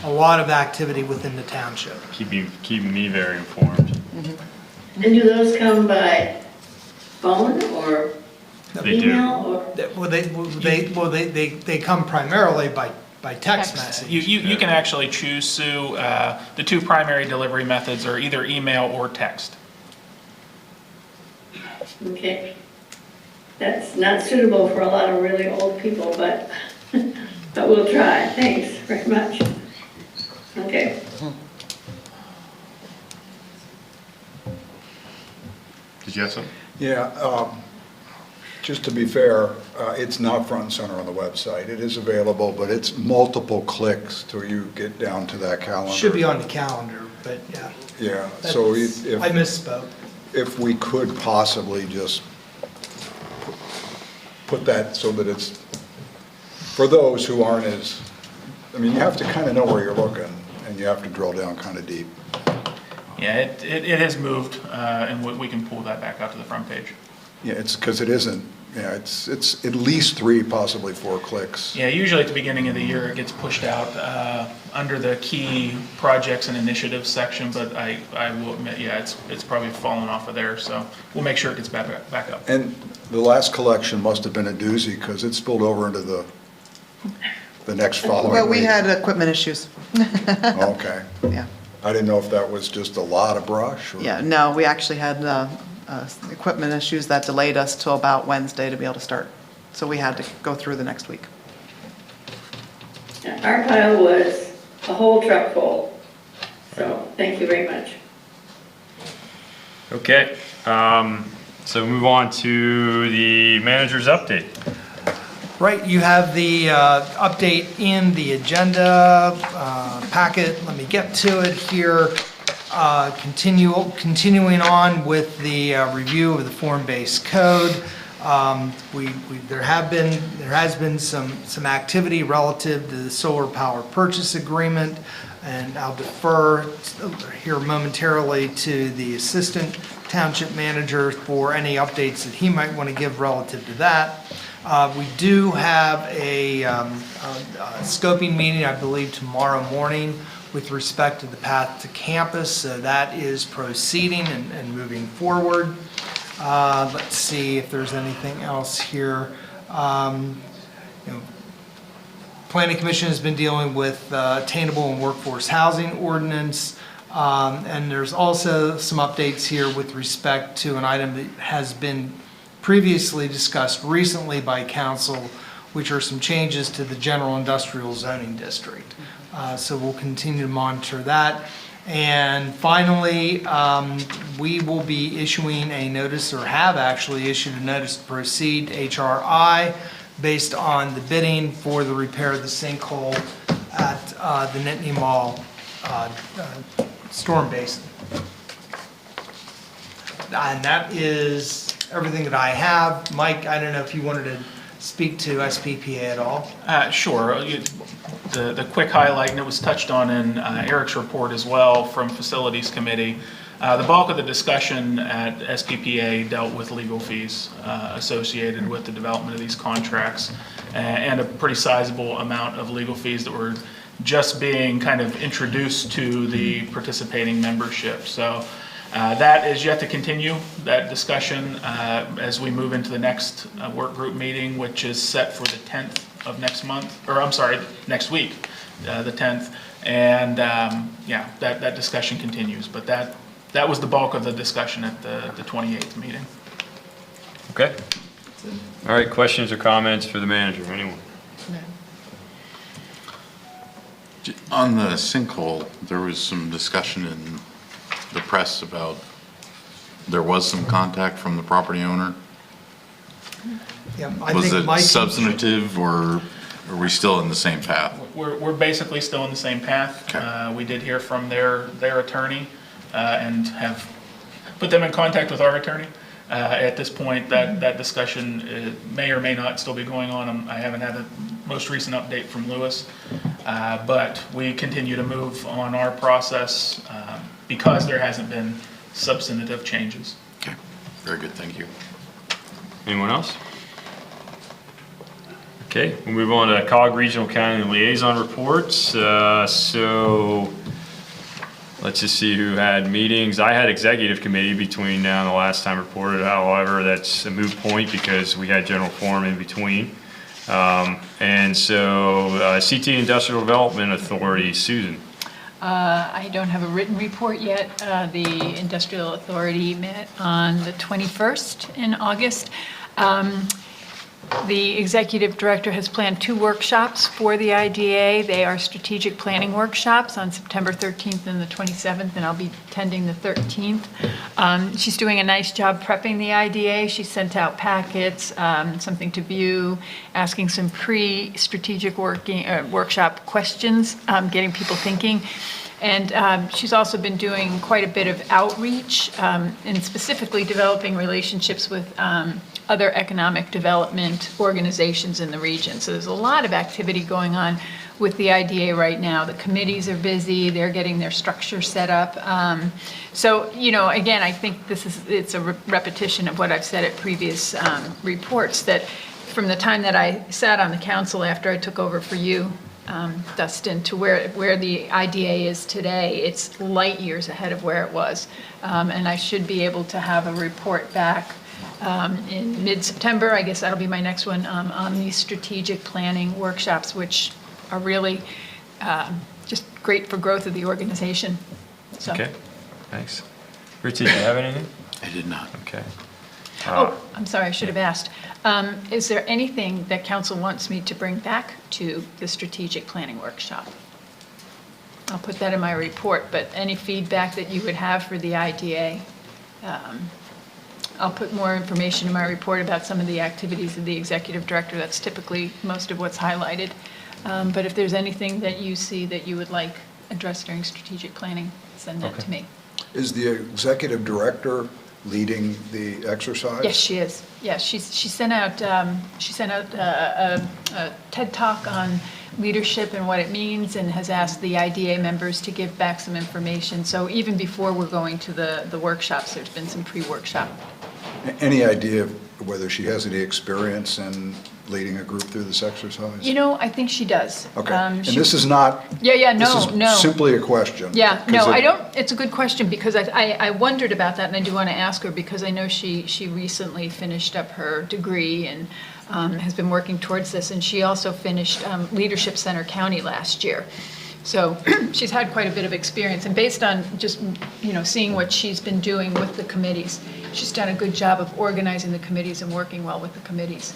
a lot of activity within the township. Keeping me very informed. And do those come by phone or They do. email or? They come primarily by text message. You can actually choose, Sue, the two primary delivery methods are either email or text. Okay. That's not suitable for a lot of really old people, but, but we'll try. Thanks very much. Okay. Did you have something? Yeah, just to be fair, it's not front and center on the website. It is available, but it's multiple clicks till you get down to that calendar. Should be on the calendar, but yeah. Yeah, so That's- I misspoke. if we could possibly just put that so that it's, for those who aren't as, I mean, you have to kind of know where you're looking, and you have to drill down kind of deep. Yeah, it has moved, and we can pull that back out to the front page. Yeah, it's, because it isn't, yeah, it's at least 3, possibly 4 clicks. Yeah, usually at the beginning of the year, it gets pushed out under the key projects and initiatives section, but I will admit, yeah, it's probably fallen off of there, so we'll make sure it gets back up. And the last collection must have been a doozy, because it spilled over into the next following Well, we week. had equipment issues. Okay. Yeah. I didn't know if that was just a lot of brush, or? Yeah, no, we actually had equipment issues that delayed us till about Wednesday to be able to start. So we had to go through the next week. Our pile was a whole truck full. So thank you very much. Okay, so move on to the manager's update. Right, you have the update in the agenda packet. Let me get to it here. Continuing on with the review of the form-based code. There has been some activity relative to the solar power purchase agreement, and I'll defer here momentarily to the assistant township manager for any updates that he might want to give relative to that. We do have a scoping meeting, I believe, tomorrow morning with respect to the path to campus. So that is proceeding and moving forward. Let's see if there's anything else here. Planning Commission has been dealing with attainable and workforce housing ordinance. And there's also some updates here with respect to an item that has been previously discussed recently by council, which are some changes to the general industrial zoning district. So we'll continue to monitor that. And finally, we will be issuing a notice, or have actually issued a notice to proceed, HRI, based on the bidding for the repair of the sinkhole at the Nittany Mall storm basin. And that is everything that I have. Mike, I don't know if you wanted to speak to SPPA at all? Sure. The quick highlight, and it was touched on in Eric's report as well from Facilities Committee. The bulk of the discussion at SPPA dealt with legal fees associated with the development of these contracts, and a pretty sizable amount of legal fees that were just being kind of introduced to the participating membership. So that is yet to continue, that discussion, as we move into the next work group meeting, which is set for the 10th of next month, or I'm sorry, next week, the 10th. And yeah, that discussion continues, but that was the bulk of the discussion at the 28th meeting. Okay. All right, questions or comments for the manager, anyone? On the sinkhole, there was some discussion in the press about there was some contact from the property owner? Yeah, I Was think it Mike. substantive, or are we still in the same path? We're basically still in the same path. Okay. We did hear from their attorney and have put them in contact with our attorney. At this point, that discussion may or may not still be going on. I haven't had the most recent update from Lewis, but we continue to move on our process because there hasn't been substantive changes. Okay, very good, thank you. Anyone else? Okay, we'll move on to COG Regional County Liaison Reports. So let's just see who had meetings. I had executive committee between now and the last time reported. However, that's a moot point because we had general forum in between. And so CT Industrial Development Authority, Susan. I don't have a written report yet. The Industrial Authority met on the 21st in August. The executive director has planned 2 workshops for the IDA. They are strategic planning workshops on September 13th and the 27th, and I'll be attending the 13th. She's doing a nice job prepping the IDA. She sent out packets, something to view, asking some pre-strategic workshop questions, getting people thinking. And she's also been doing quite a bit of outreach and specifically developing relationships with other economic development organizations in the region. So there's a lot of activity going on with the IDA right now. The committees are busy, they're getting their structure set up. So, you know, again, I think it's a repetition of what I've said at previous reports, that from the time that I sat on the council after I took over for you, Dustin, to where the IDA is today, it's light years ahead of where it was. And I should be able to have a report back in mid-September. I guess that'll be my next one, on these strategic planning workshops, which are really just great for growth of the organization. So. Okay, thanks. Richie, do you have anything? I did not. Okay. Oh, I'm sorry, I should have asked. Is there anything that council wants me to bring back to the strategic planning workshop? I'll put that in my report, but any feedback that you would have for the IDA, I'll put more information in my report about some of the activities of the executive director. That's typically most of what's highlighted. But if there's anything that you see that you would like addressed during strategic planning, send that to me. Is the executive director leading the exercise? Yes, she is. Yes, she sent out a TED Talk on leadership and what it means, and has asked the IDA members to give back some information. So even before we're going to the workshops, there's been some pre-workshop. Any idea of whether she has any experience in leading a group through this exercise? You know, I think she does. Okay, and this is not... Yeah, This no. is simply a question. Yeah, no, 'cause I don't, it's a good question, because I wondered about that, and I do want to ask her, because I know she recently finished up her degree and has been working towards this, and she also finished Leadership Center County last year. So she's had quite a bit of experience, and based on just, you know, seeing what she's been doing with the committees, she's done a good job of organizing the committees and working well with the committees,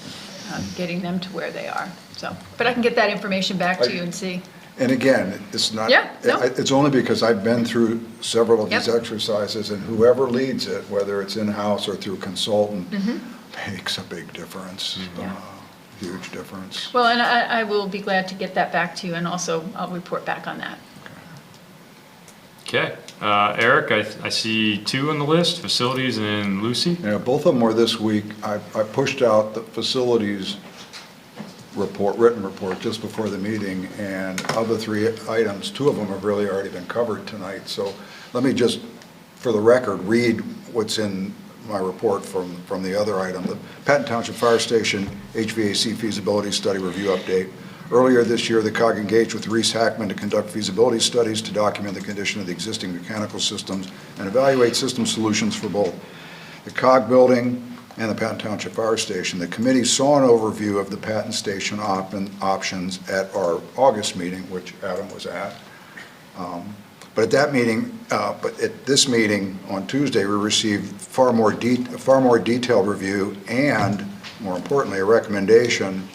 getting them to where they are. So, but I can get that information back to you and see. And again, it's not... Yeah, no. It's only because I've been through several of these Yep. exercises, and whoever leads it, whether it's in-house or through consultant, makes a big difference. Yeah. Huge difference. Well, and I will be glad to get that back to you, and also I'll report back on that. Okay, Eric, I see 2 on the list, facilities and Lucy. Yeah, both of them were this week. I pushed out the facilities report, written report, just before the meeting, and of the 3 items, 2 of them have really already been covered tonight. So let me just, for the record, read what's in my report from the other item. The Patton Township Fire Station HVAC feasibility study review update. Earlier this year, the COG engaged with Reese Hackman to conduct feasibility studies to document the condition of the existing mechanical systems and evaluate system solutions for both the COG building and the Patton Township Fire Station. The committee saw an overview of the Patton Station options at our August meeting, which Adam was at. But at this meeting on Tuesday, we received far more detailed review and, more importantly, a recommendation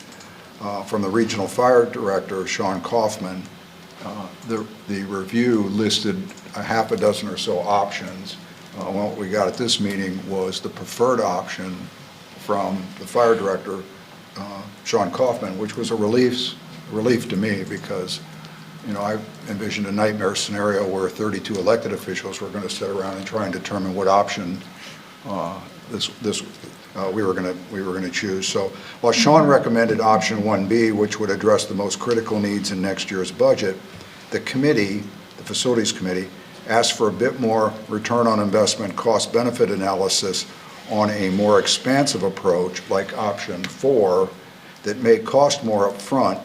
from the Regional Fire Director, Sean Kaufman. The review listed a half a dozen or so options. what we got at this meeting was the preferred option from the fire director, Sean Kaufman, which was a relief to me because, you know, I envisioned a nightmare scenario where 32 elected officials were going to sit around and try and determine what option we were going to choose. So while Sean recommended option 1B, which would address the most critical needs in next year's budget, the committee, the facilities committee, asked for a bit more return on investment cost benefit analysis on a more expansive approach like option 4 that may cost more upfront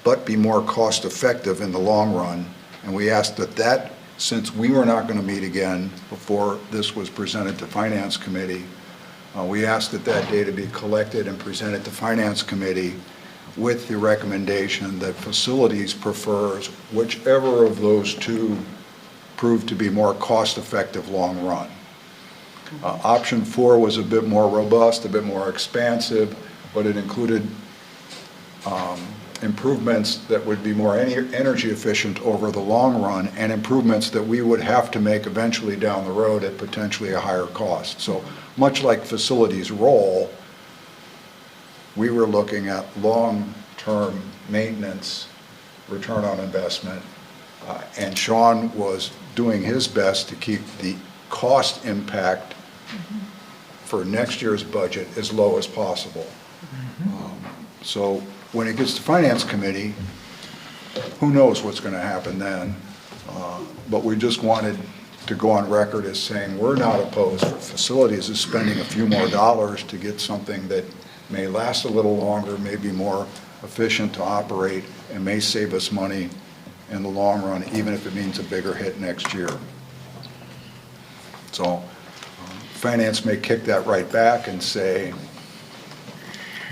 but be more cost effective in the long run. And we asked that since we were not going to meet again before this was presented to Finance Committee, we asked that data be collected and presented to Finance Committee with the recommendation that facilities prefers whichever of those two proved to be more cost-effective long run. Option 4 was a bit more robust, a bit more expansive, but it included improvements that would be more energy efficient over the long run and improvements that we would have to make eventually down the road at potentially a higher cost. So much like facilities role, we were looking at long-term maintenance, return on investment, and Sean was doing his best to keep the cost impact for next year's budget as low as possible. So when it gets to Finance Committee, who knows what's going to happen then, but we just wanted to go on record as saying we're not opposed for facilities is spending a few more dollars to get something that may last a little longer, may be more efficient to operate, and may save us money in the long run, even if it means a bigger hit next year. So Finance may kick that right back and say,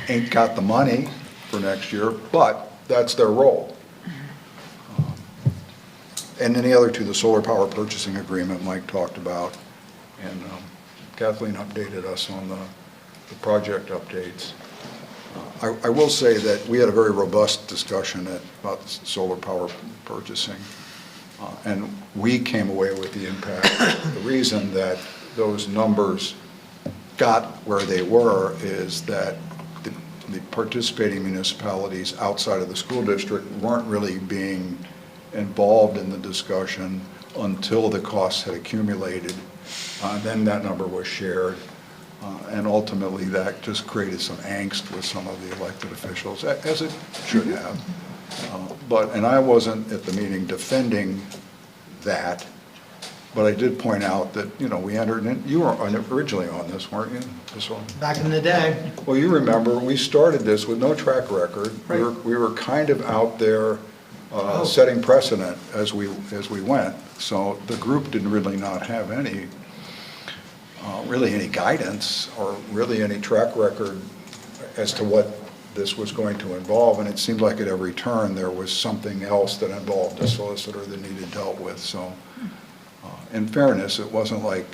ain't got the money for next year, but that's their role. And then the other two, the solar power purchasing agreement Mike talked about, and Kathleen updated us on the project updates. I will say that we had a very robust discussion about solar power purchasing, and we came away with the impact. The reason that those numbers got where they were is that the participating municipalities outside of the school district weren't really being involved in the discussion until the costs had accumulated. Then that number was shared, and ultimately that just created some angst with some of the elected officials, as it should have. And I wasn't at the meeting defending that, but I did point out that, you know, we entered in, you were originally on this, weren't you? This one? Back in the day. Well, you remember, we started this with no track record. Right. We were kind of out there setting precedent as we went. So the group didn't really not have any guidance or really any track record as to what this was going to involve. And it seemed like at every turn there was something else that involved a solicitor that needed dealt with. So in fairness, it wasn't like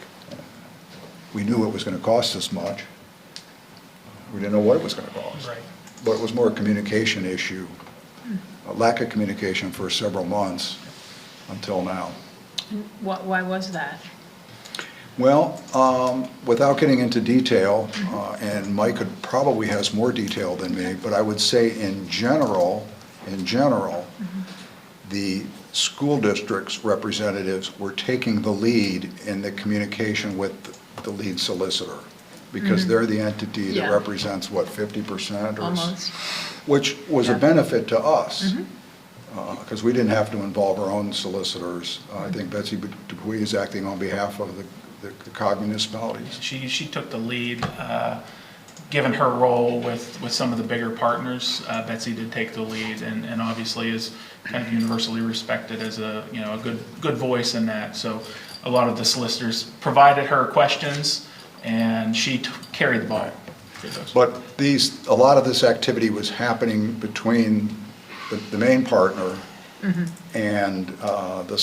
we knew it was going to cost us much. We didn't know what it was going to cost. Right. But it was more a communication issue, a lack of communication for several months until now. Why was that? Well, without getting into detail, and Mike probably has more detail than me, but I would say in general, the school district's representatives were taking the lead in the communication with the lead solicitor, because they're the entity that represents, what, 50%? Almost. Which was a benefit to us, because we didn't have to involve our own solicitors. I think Betsy Dupuy is acting on behalf of the COG municipalities. She took the lead, given her role with some of the bigger partners. Betsy did take the lead, and obviously is kind of universally respected as a good voice in that. So a lot of the solicitors provided her questions, and she carried the ball for those. But a lot of this activity was happening between the main partner and the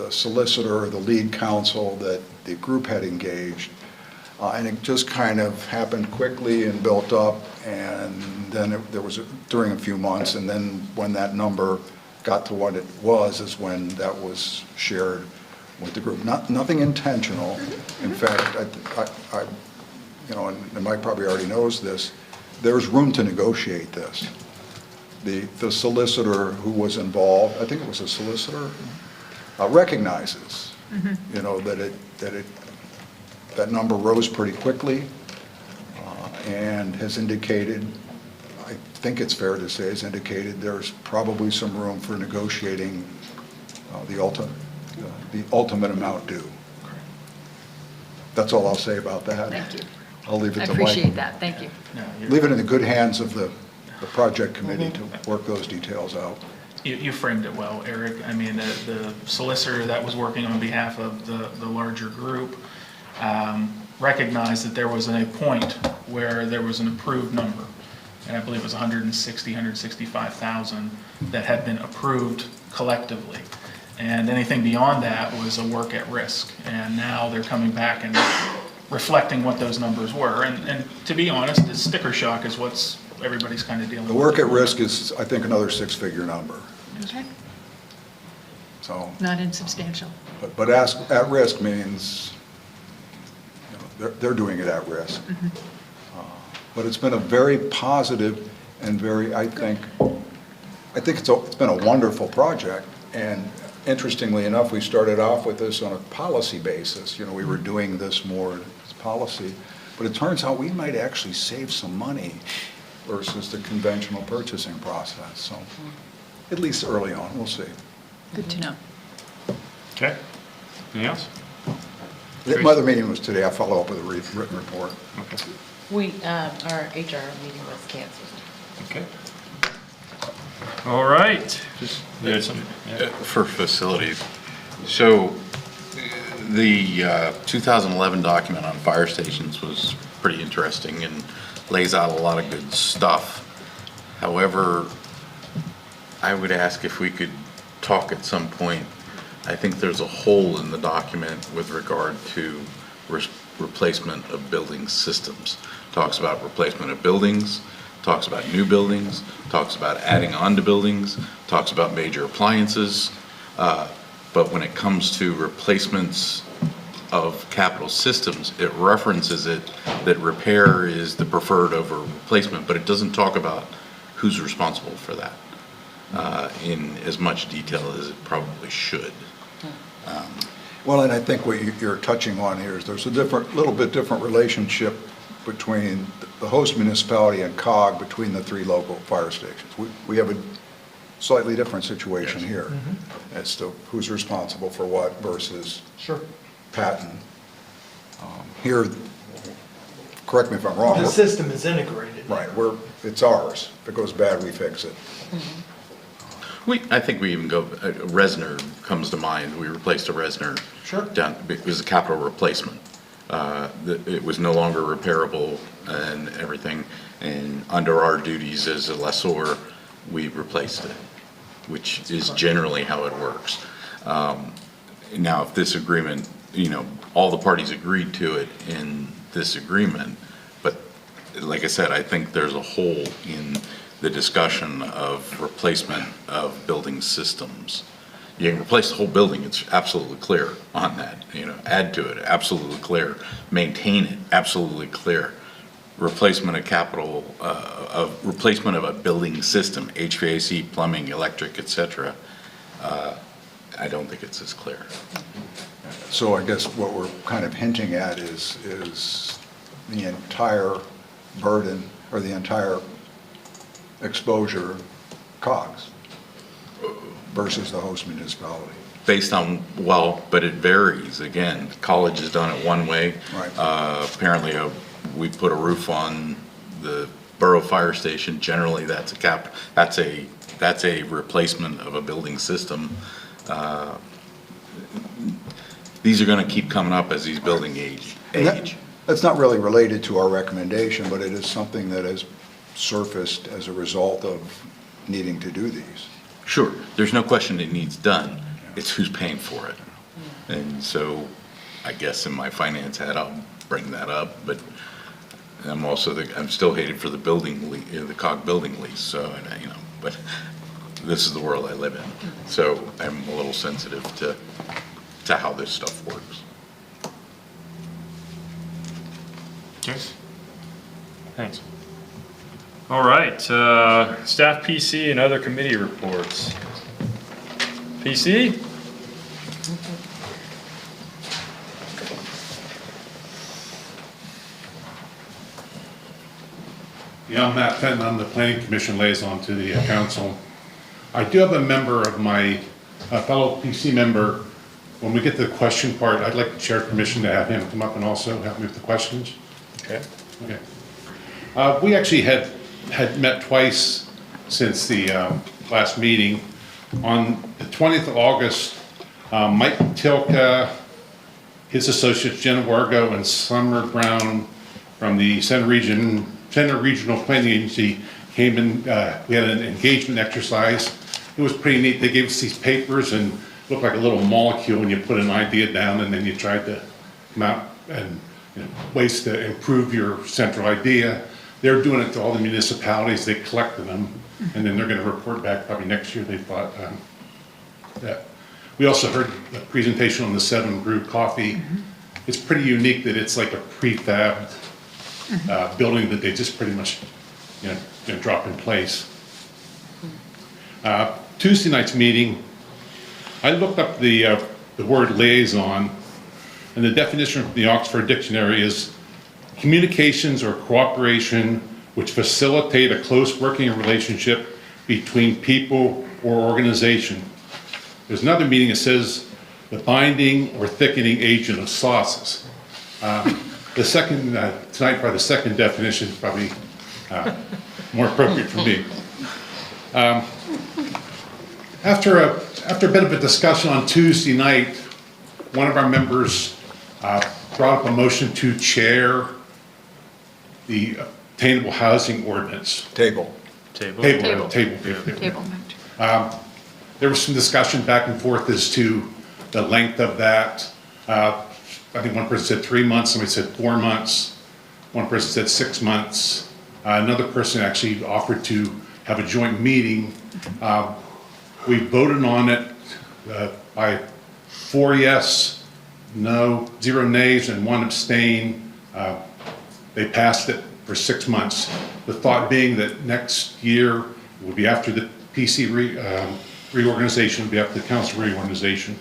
solicitor, the lead counsel that the group had engaged. And it just kind of happened quickly and built up, and then there was during a few months, and then when that number got to what it was is when that was shared with the group. Nothing intentional. In fact, I you know, and Mike probably already knows this, there's room to negotiate this. The solicitor who was involved, I think it was a solicitor, recognizes, you know, that number rose pretty quickly, and has indicated, I think it's fair to say, has indicated there's probably some room for negotiating the ultimate amount due. That's all I'll say about that. Thank you. I'll leave it I to Mike. appreciate that, thank you. Leave it in the good hands of the project committee to work those details out. You framed it well, Eric. I mean, the solicitor that was working on behalf of the larger group recognized that there was a point where there was an approved number, and I believe it was 165,000 that had been approved collectively. And anything beyond that was a work at risk. And now they're coming back and reflecting what those numbers were. And to be honest, the sticker shock is what's everybody's kind of dealing with. The work at risk is, I think, another six-figure number. Okay. So, Not insubstantial. but at risk means, you know, they're doing it at risk. But it's been a very positive and very, I think it's been a wonderful project. And interestingly enough, we started off with this on a policy basis. You know, we were doing this more as policy, but it turns out we might actually save some money versus the conventional purchasing process. So, at least early on, we'll see. Good to know. Okay. Anything else? My other meeting was today. I'll follow up with a written report. Okay. Our HR meeting was canceled. Okay. All right. You had some- yeah. For facilities, so the 2011 document on fire stations was pretty interesting and lays out a lot of good stuff. However, I would ask if we could talk at some point. I think there's a hole in the document with regard to replacement of building systems. Talks about replacement of buildings, talks about new buildings, talks about adding on to buildings, talks about major appliances. But when it comes to replacements of capital systems, it references it that repair is the preferred over replacement, but it doesn't talk about who's responsible for that in as much detail as it probably should. Well, and I think what you're touching on here is there's a little bit different relationship between the host municipality and COG between the three local fire stations. We have a slightly different situation here as to who's responsible for what versus Patton. Here, correct me if I'm wrong. The system is integrated. Right, it's ours. If it goes bad, we fix it. I think we even go, Resner comes to mind. We replaced a Resner. Sure. It was a capital replacement. It was no longer repairable and everything. And under our duties as a lessor, we replaced it, which is generally how it works. Now, if this agreement, you know, all the parties agreed to it in this agreement, but like I said, I think there's a hole in the discussion of replacement of building systems. You can replace the whole building, it's absolutely clear on that. You know, add to it, absolutely clear. Maintain it, absolutely clear. Replacement of capital, replacement of a building system, HVAC, plumbing, electric, etc. I don't think it's as clear. So I guess what we're kind of hinting at is the entire burden or the entire exposure COGS versus the host municipality. Based on, well, but it varies. Again, college has done it one way. Right. Apparently, we put a roof on the borough fire station. Generally, that's a replacement of a building system. These are going to keep coming up as these buildings age. That's not really related to our recommendation, but it is something that has surfaced as a result of needing to do these. Sure, there's no question it needs done. It's who's paying for it. And so I guess in my finance hat, I'll bring that up, but I'm still hated for the the COG building lease. So, you know, but this is the world I live in. So I'm a little sensitive to to how this stuff works. Okay. Thanks. All right, staff PC and other committee reports. PC? Yeah, I'm Matt Fenton, I'm the Planning Commission liaison to the council. I do have a member of my fellow PC member. When we get to the question part, I'd like the chair permission to have him come up and also help me with the questions. Okay. Okay. We actually had met twice since the last meeting. On the 20th of August, Mike Tilka, his associates Jenna Wargo and Summer Brown from the Center Regional Planning Agency came in. We had an engagement exercise. It was pretty neat. They gave us these papers and looked like a little molecule, and you put an idea down and then you tried to come out and ways to improve your central idea. They're doing it to all the municipalities. They collected them, and then they're going to report back probably next year. They thought that. We also heard a presentation on the 7 Brew coffee. It's pretty unique that it's like a prefabbed building that they just pretty much drop in place. Tuesday night's meeting, I looked up the word liaison, and the definition from the Oxford Dictionary is communications or cooperation which facilitate a close working relationship between people or organization. There's another meaning that says the binding or thickening agent of sauces. The second, tonight probably the second definition is probably more appropriate for me. After a bit of a discussion on Tuesday night, one of our members brought up a motion to chair the attainable housing ordinance. Table. Table. There was some discussion back and forth as to the length of that. I think one person said 3 months, somebody said 4 months. One person said 6 months. Another person actually offered to have a joint meeting. We voted on it by 4 yes, no, 0 nays, and 1 abstain. They passed it for 6 months. The thought being that next year would be after the PC reorganization, would be after the council reorganization.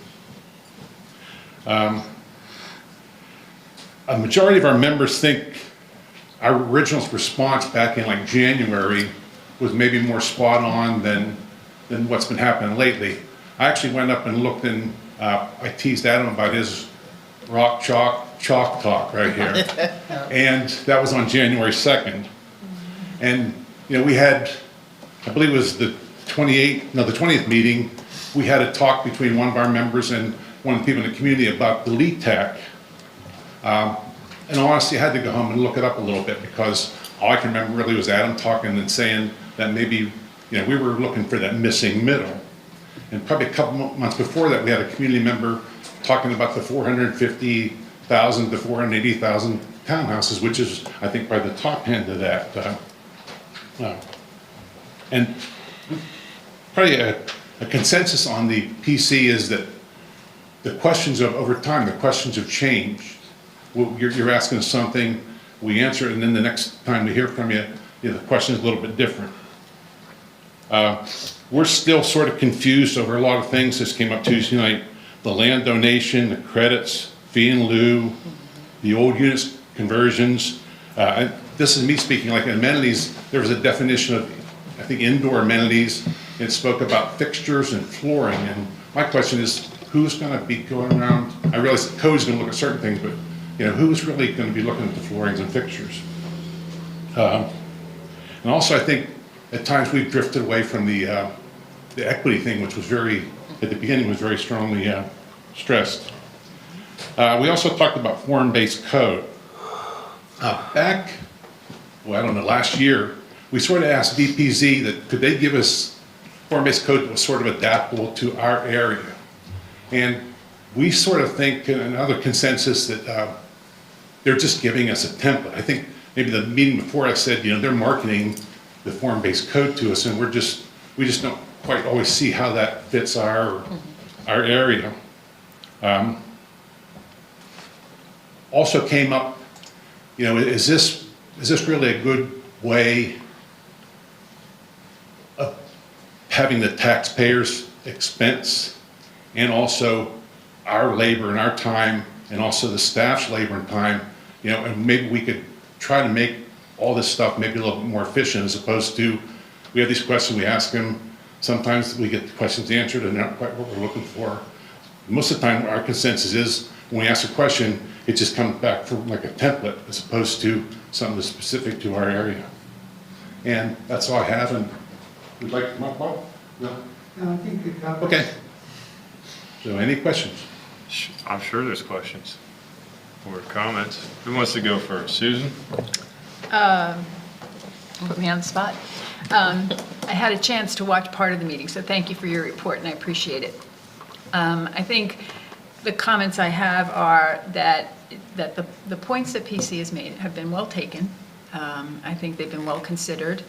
A majority of our members think our original response back in like January was maybe more spot on than what's been happening lately. I actually went up and looked and I teased Adam about his rock chalk talk right here. And that was on January 2nd. And we had, I believe it was the 20th meeting, we had a talk between one of our members and one of the people in the community about the lead tech. And honestly, I had to go home and look it up a little bit because all I can remember really was Adam talking and saying that maybe, we were looking for that missing middle. And probably a couple months before that, we had a community member talking about the 450,000 to 480,000 townhouses, which is, I think, by the top end of that. And probably a consensus on the PC is that the questions of, over time, the questions have changed. Well, you're asking us something, we answer it, and then the next time we hear from you, the question is a little bit different. We're still sort of confused over a lot of things. This came up Tuesday night. The land donation, the credits, fee in lieu, the old units conversions. This is me speaking like amenities. There was a definition of, I think, indoor amenities. It spoke about fixtures and flooring. And my question is, who's going to be going around? I realize the code's going to look at certain things, but who's really going to be looking at the floorings and fixtures? And also, I think at times we've drifted away from the equity thing, which was at the beginning was very strongly stressed. We also talked about form-based code. Back, I don't know, last year, we sort of asked DPZ that could they give us form-based code that was sort of adaptable to our area. And we sort of think, another consensus, that they're just giving us a template. I think maybe the meeting before I said, they're marketing the form-based code to us, and we just don't quite always see how that fits our area. Also came up, you know, is this really a good way of having the taxpayers' expense and also our labor and our time and also the staff's labor and time, you know, and maybe we could try to make all this stuff maybe a little bit more efficient as opposed to, we have these questions, we ask them, sometimes we get the questions answered and they're not quite what we're looking for. Most of the time, our consensus is when we ask a question, it just comes back from like a template as opposed to something that's specific to our area. And that's all I have, and would like to come up, Bob? No? No, I think you covered. Okay. So any questions? I'm sure there's questions or comments. Who wants to go first? Susan? Put me on the spot. I had a chance to watch part of the meeting, so thank you for your report, and I appreciate it. I think the comments I have are that the points that PC has made have been well taken. I think they've been well considered,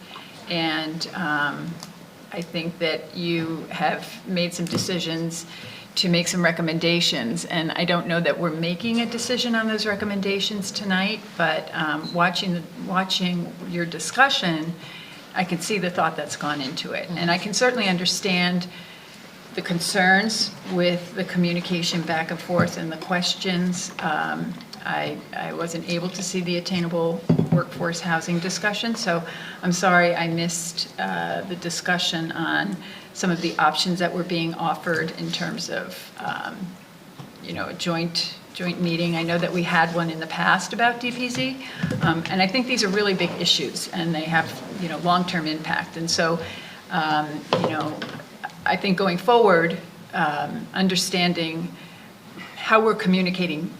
and I think that you have made some decisions to make some recommendations, and I don't know that we're making a decision on those recommendations tonight, but watching your discussion, I can see the thought that's gone into it. And I can certainly understand the concerns with the communication back and forth and the questions. I wasn't able to see the attainable workforce housing discussion, so I'm sorry I missed the discussion on some of the options that were being offered in terms of, a joint meeting. I know that we had one in the past about DPZ, and I think these are really big issues, and they have, long-term impact. And so, I think going forward, understanding how we're communicating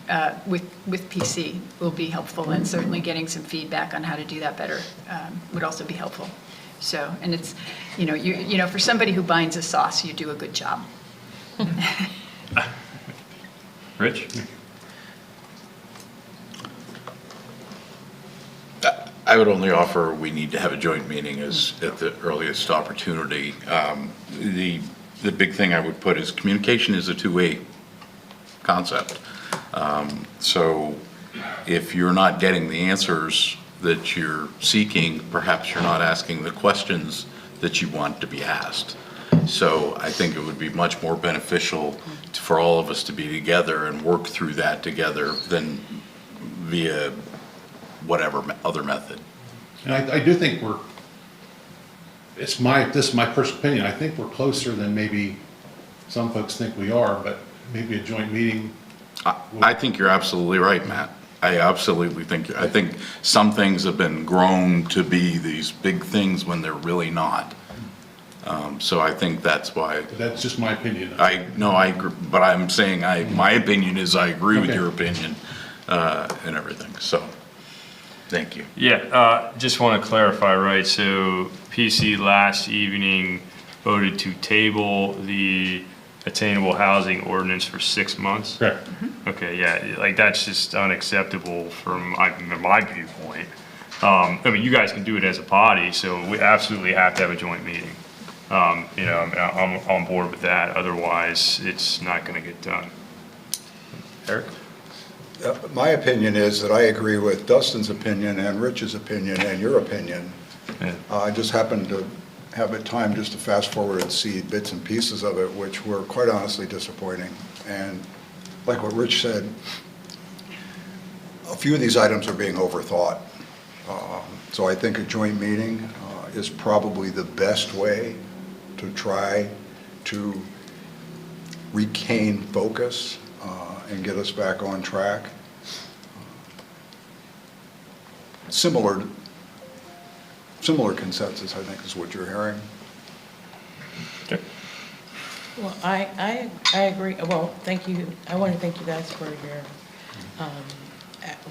with PC will be helpful, and certainly getting some feedback on how to do that better would also be helpful. So, and it's, for somebody who binds a sauce, you do a good job. Rich? I would only offer we need to have a joint meeting as at the earliest opportunity. The big thing I would put is communication is a two-way concept. So if you're not getting the answers that you're seeking, perhaps you're not asking the questions that you want to be asked. So I think it would be much more beneficial for all of us to be together and work through that together than via whatever other method. And I do think this is my personal opinion, I think we're closer than maybe some folks think we are, but maybe a joint meeting. I think you're absolutely right, Matt. I think some things have been grown to be these big things when they're really not. So I think that's why. That's just my opinion. I agree, but I'm saying my opinion is I agree with your opinion and everything, so, thank you. Yeah, just want to clarify, right, so PC last evening voted to table the attainable housing ordinance for 6 months? Correct. Okay, yeah, like that's just unacceptable from my viewpoint. I mean, you guys can do it as a body, so we absolutely have to have a joint meeting. I'm on board with that, otherwise it's not going to get done. Eric? My opinion is that I agree with Dustin's opinion and Rich's opinion and your opinion. Yeah. I just happened to have a time just to fast forward and see bits and pieces of it, which were quite honestly disappointing. And like what Rich said, a few of these items are being overthought. So I think a joint meeting is probably the best way to try to regain focus and get us back on track. Similar consensus, I think, is what you're hearing. Okay. Well, I agree. Well, thank you. I want to thank you guys for your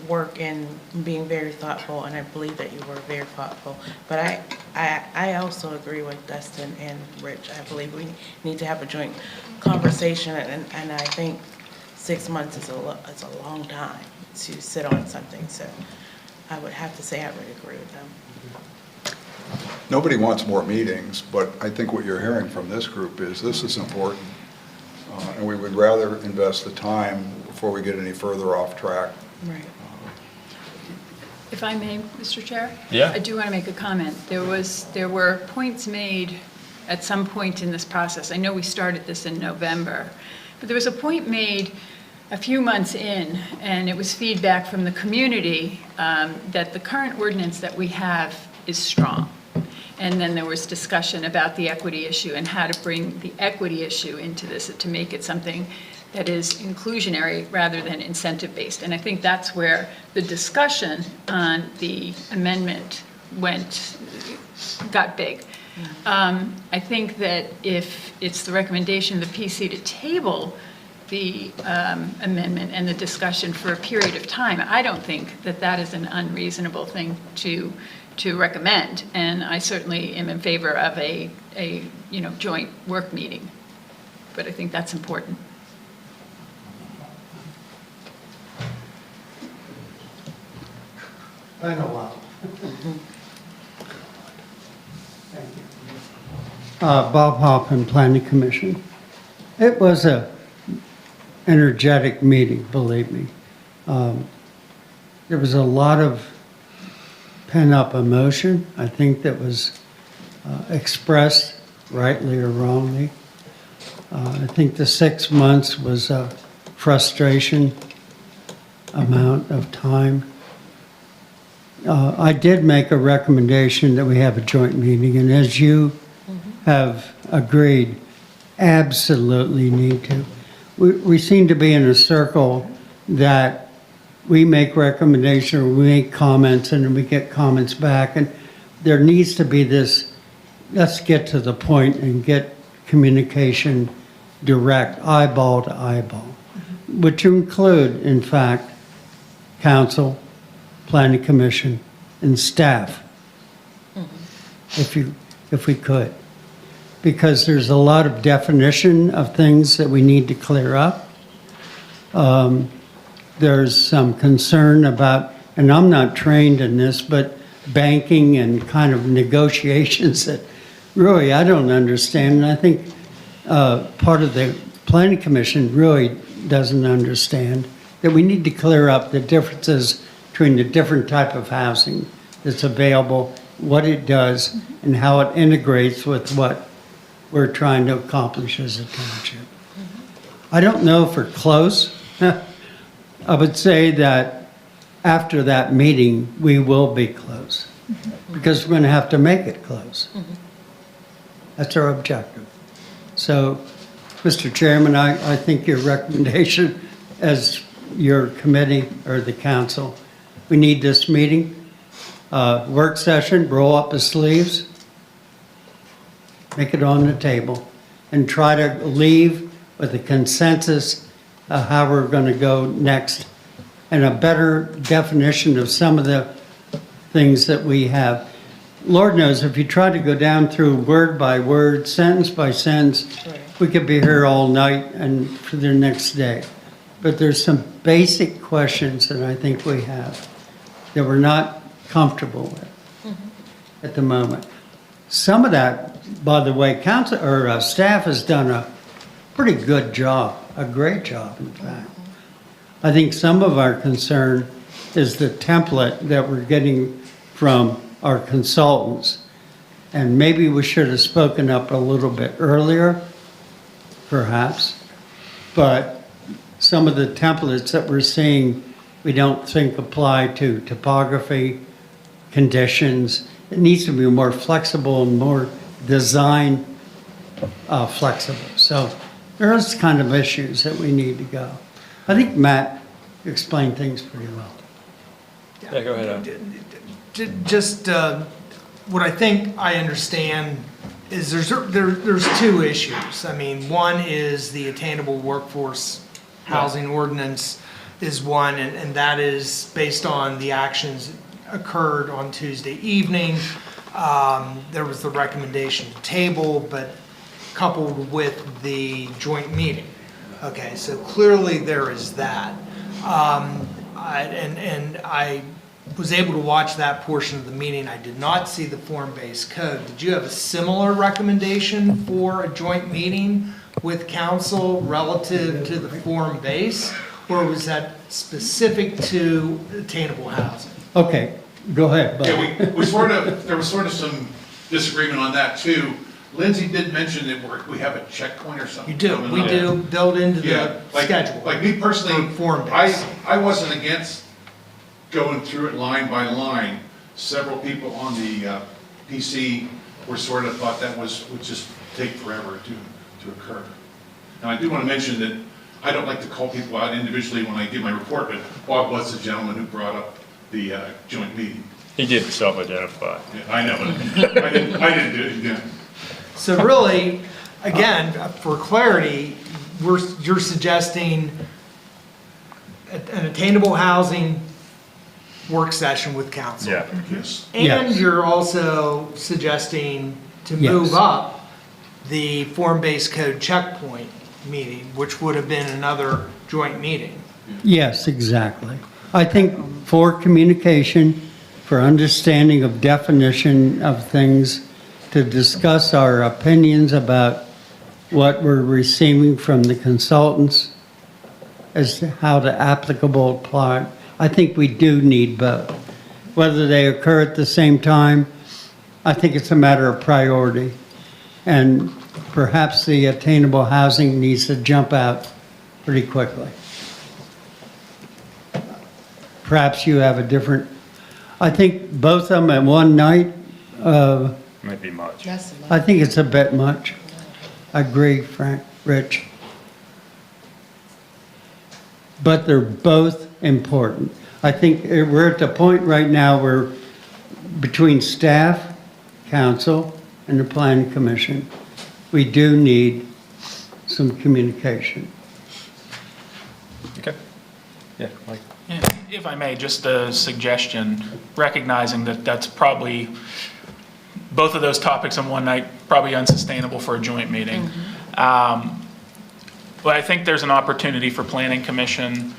work and being very thoughtful, and I believe that you were very thoughtful. But I also agree with Dustin and Rich. I believe we need to have a joint conversation, and I think 6 months is a long time to sit on something. So I would have to say I would agree with them. Nobody wants more meetings, but I think what you're hearing from this group is this is important. And and we would rather invest the time before we get any further off track. Right. If I may, Mr. Chair? Yeah. I do want to make a comment. There were points made at some point in this process. I know we started this in November, but there was a point made a few months in, and it was feedback from the community that the current ordinance that we have is strong. And then there was discussion about the equity issue and how to bring the equity issue into this to make it something that is inclusionary rather than incentive-based. And I think that's where the discussion on the amendment got big. I think that if it's the recommendation of the PC to table the amendment and the discussion for a period of time, I don't think that that is an unreasonable thing to recommend. And I certainly am in favor of a joint work meeting. But I think that's important. I know a Thank you. Bob Hoffman, Planning Commission. It was a energetic meeting, believe me. There was a lot of pent-up emotion, I think, that was expressed rightly or wrongly. I think the 6 months was a frustration amount of time. I did make a recommendation that we have a joint meeting, and as you have agreed, absolutely need to. We seem to be in a circle that we make recommendations, or we make comments, and then we get comments back, and there needs to be this, let's get to the point and get communication direct, eyeball to eyeball, which include, in fact, council, planning commission, and staff, if we could. Because there's a lot of definition of things that we need to clear up. There's some concern about, and I'm not trained in this, but banking and kind of negotiations that really I don't understand. And I think part of the planning commission really doesn't understand that we need to clear up the differences between the different type of housing that's available, what it does, and how it integrates with what we're trying to accomplish as a township. I don't know if we're close. I would say that after that meeting, we will be close, because we're going to have to make it close. That's our objective. So, Mr. Chairman, I think your recommendation as your committee or the council, we need this meeting, work session, roll up the sleeves, make it on the table, and try to leave with a consensus of how we're going to go next, and a better definition of some of the things that we have. Lord knows, if you try to go down through word by word, sentence by sentence, we could be here all night and for the next day. But there's some basic questions that I think we have that we're not comfortable with at the moment. Some of that, by the way, council or staff has done a pretty good job, a great job, in fact. I think some of our concern is the template that we're getting from our consultants. And maybe we should have spoken up a little bit earlier, perhaps. But some of the templates that we're seeing, we don't think apply to topography, conditions. It needs to be more flexible and more design flexible. So there's kind of issues that we need to go. I think Matt explained things pretty well. Yeah, go ahead. Just what I think I understand is there's two issues. I mean, one is the attainable workforce housing ordinance is one, and that is based on the actions occurred on Tuesday evening. There was the recommendation to table, but coupled with the joint meeting. Okay, so clearly there is that. I was able to watch that portion of the meeting. I did not see the form-based code. Did you have a similar recommendation for a joint meeting with council relative to the form base, or was that specific to attainable housing? Okay, go ahead, Bud. Yeah, there was sort of some disagreement on that too. Lindsay did mention that we have a checkpoint or something. You do, coming we up. do build into Yeah, the schedule. like me personally, for form base. I wasn't against going through it line by line. Several people on the PC were sort of thought that would just take forever to occur. Now, I do want to mention that I don't like to call people out individually when I give my report, but Bob was the gentleman who brought up the joint meeting. He did self-identify. Yeah, I know, but I didn't do it, yeah. So really, again, for clarity, you're suggesting an attainable housing work session with council. Yeah. Yes. And Yes. you're also suggesting to Yes. move up the form-based code checkpoint meeting, which would have been another joint meeting. Yes, exactly. I think for communication, for understanding of definition of things, to discuss our opinions about what we're receiving from the consultants as to how to applicable apply. I think we do need both. Whether they occur at the same time, I think it's a matter of priority. And perhaps the attainable housing needs to jump out pretty quickly. Perhaps you have a different, I think both of them at one night, Might be much. I think it's a bit much. I agree, Rich. But they're both important. I think we're at the point right now where between staff, council, and the planning commission, we do need some communication. Okay. Yeah, Mike. If I may, just a suggestion, recognizing that that's probably, both of those topics on one night, probably unsustainable for a joint meeting. But I think there's an opportunity for planning commission,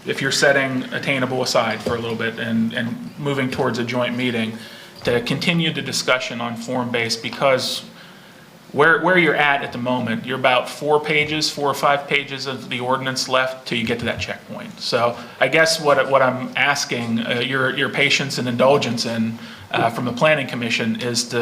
if you're setting attainable aside for a little bit and moving towards a joint meeting, to continue the discussion on form-based, because where you're at the moment, you're about 4 or 5 pages of the ordinance left till you get to that checkpoint. So I guess what I'm asking your patience and indulgence in from the planning commission is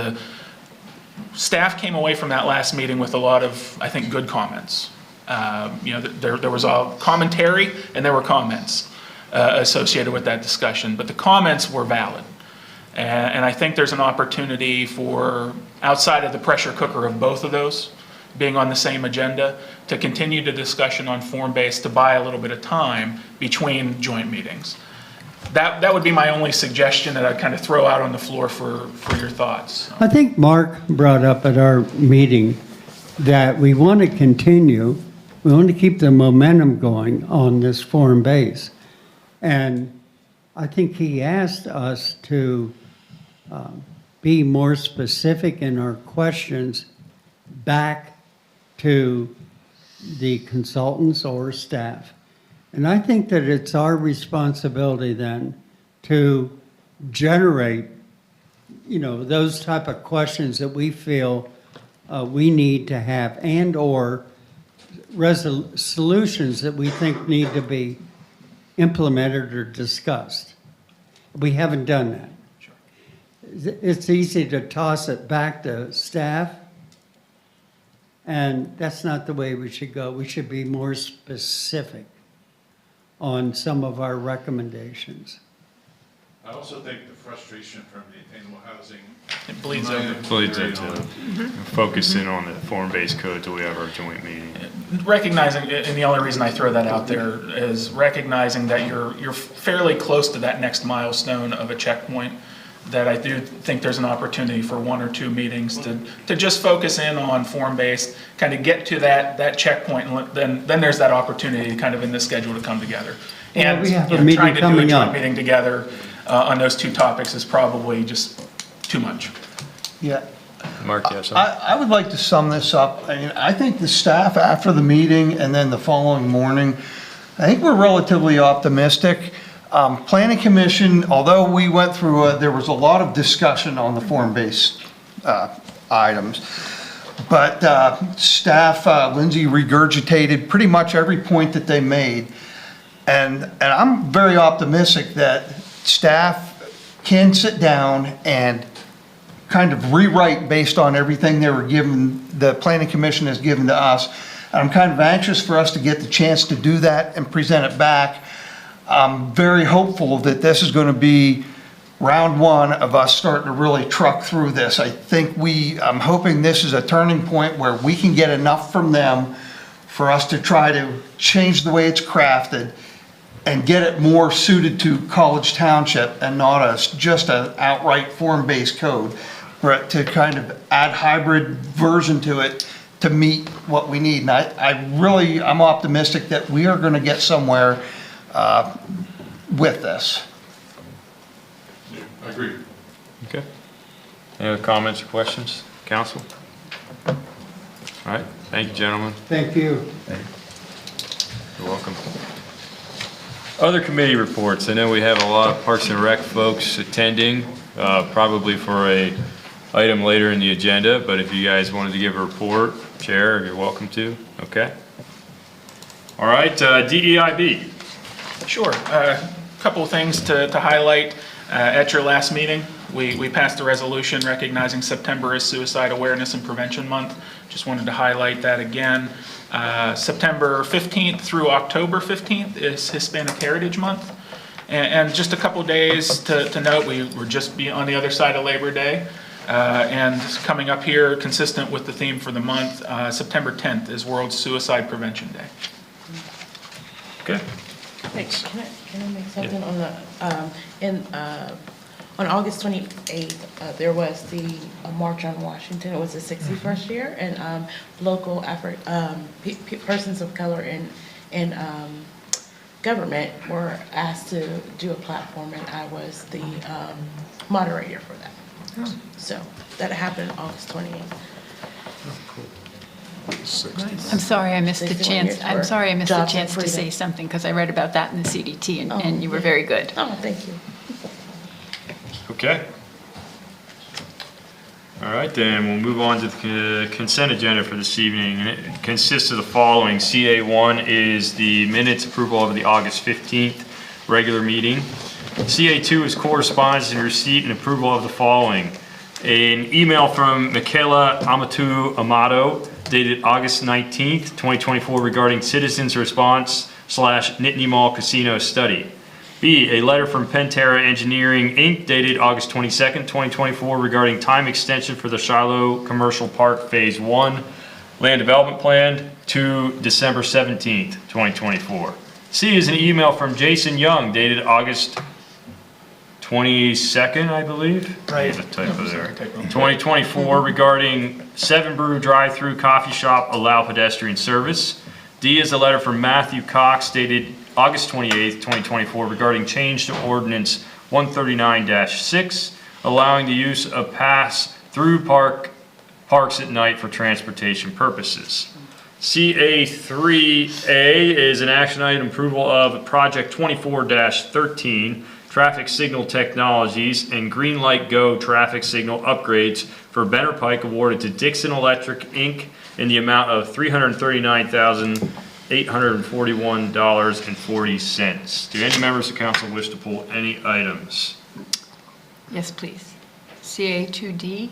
staff came away from that last meeting with a lot of, I think, good comments. There was a commentary and there were comments associated with that discussion, but the comments were valid. And I think there's an opportunity for, outside of the pressure cooker of both of those being on the same agenda, to continue the discussion on form-based, to buy a little bit of time between joint meetings. That would be my only suggestion that I'd kind of throw out on the floor for your thoughts. I think Mark brought up at our meeting that we want to continue, we want to keep the momentum going on this form base. And I think he asked us to be more specific in our questions back to the consultants or staff. And I think that it's our responsibility then to generate, those type of questions that we feel we need to have, and/or solutions that we think need to be implemented or discussed. We haven't done that. It's easy to toss it back to staff, and that's not the way we should go. We should be more specific on some of our recommendations. I also think the frustration from the attainable housing. It bleeds over. Bleeds into focus in on the form-based code till we have our joint meeting. Recognizing, and the only reason I throw that out there is recognizing that you're fairly close to that next milestone of a checkpoint, that I do think there's an opportunity for 1 or 2 meetings to just focus in on form-based, kind of get to that checkpoint, and then there's that opportunity kind of in the schedule to come together. And we have a meeting trying to do a coming joint up. meeting together on those 2 topics is probably just too much. Yeah. Mark, yes? I would like to sum this up. I think the staff, after the meeting and then the following morning, I think we're relatively optimistic. Planning Commission, although we went through, there was a lot of discussion on the form-based items. But staff, Lindsay regurgitated pretty much every point that they made. And I'm very optimistic that staff can sit down and kind of rewrite based on everything they were given, the planning commission has given to us. And I'm kind of anxious for us to get the chance to do that and present it back. I'm very hopeful that this is going to be round one of us starting to really truck through this. I'm hoping this is a turning point where we can get enough from them for us to try to change the way it's crafted and get it more suited to College Township and not just an outright form-based code, but to kind of add hybrid version to it to meet what we need. And I'm optimistic that we are going to get somewhere with this. I agree. Okay. Any other comments or questions, council? All right, thank you, gentlemen. Thank you. You're welcome. Other committee reports. I know we have a lot of Parks and Rec folks attending, probably for a item later in the agenda, but if you guys wanted to give a report, Chair, you're welcome to. Okay. All right, DEIB. Sure. A couple of things to highlight. At your last meeting, we passed a resolution recognizing September as Suicide Awareness and Prevention Month. Just wanted to highlight that again. September 15th through October 15th is Hispanic Heritage Month. And just a couple days to note, we're just on the other side of Labor Day. And coming up here, consistent with the theme for the month, September 10th is World Suicide Prevention Day. Okay. Thanks. Can I make something on the, on August 28th, there was the March on Washington. It was the 61st year, and local persons of color in government were asked to do a platform, and I was the moderator for that. So that happened August 28th. I'm sorry I missed the 61 chance. years I'm for sorry I missed the jobs and chance to freedom. say something because I read about that in the CDT and you were very good. Oh, thank you. Okay. All right, then we'll move on to the consent agenda for this evening. And it consists of the following. CA1 is the minutes approval of the August 15th regular meeting. CA2 is correspondence and receipt and approval of the following. An email from Michaela Amato dated August 19th, 2024 regarding citizens' response / Nittany Mall Casino study. B, a letter from Pantera Engineering, Inc., dated August 22nd, 2024, regarding time extension for the Shiloh Commercial Park Phase 1 Land Development Plan to December 17th, 2024. C is an email from Jason Young, dated August 22nd, I believe. Right. There's a typo there. 2024, regarding 7 Brew drive-through coffee shop allow pedestrian service. D is a letter from Matthew Cox, dated August 28th, 2024, regarding change to ordinance 139-6, allowing the use of pass-through parks at night for transportation purposes. CA3A is an action item approval of project 24-13, traffic signal technologies and Green Light Go traffic signal upgrades for Benner Pike, awarded to Dixon Electric, Inc. in the amount of $339,841.40. Do any members of council wish to pull any items? Yes, please. CA2D.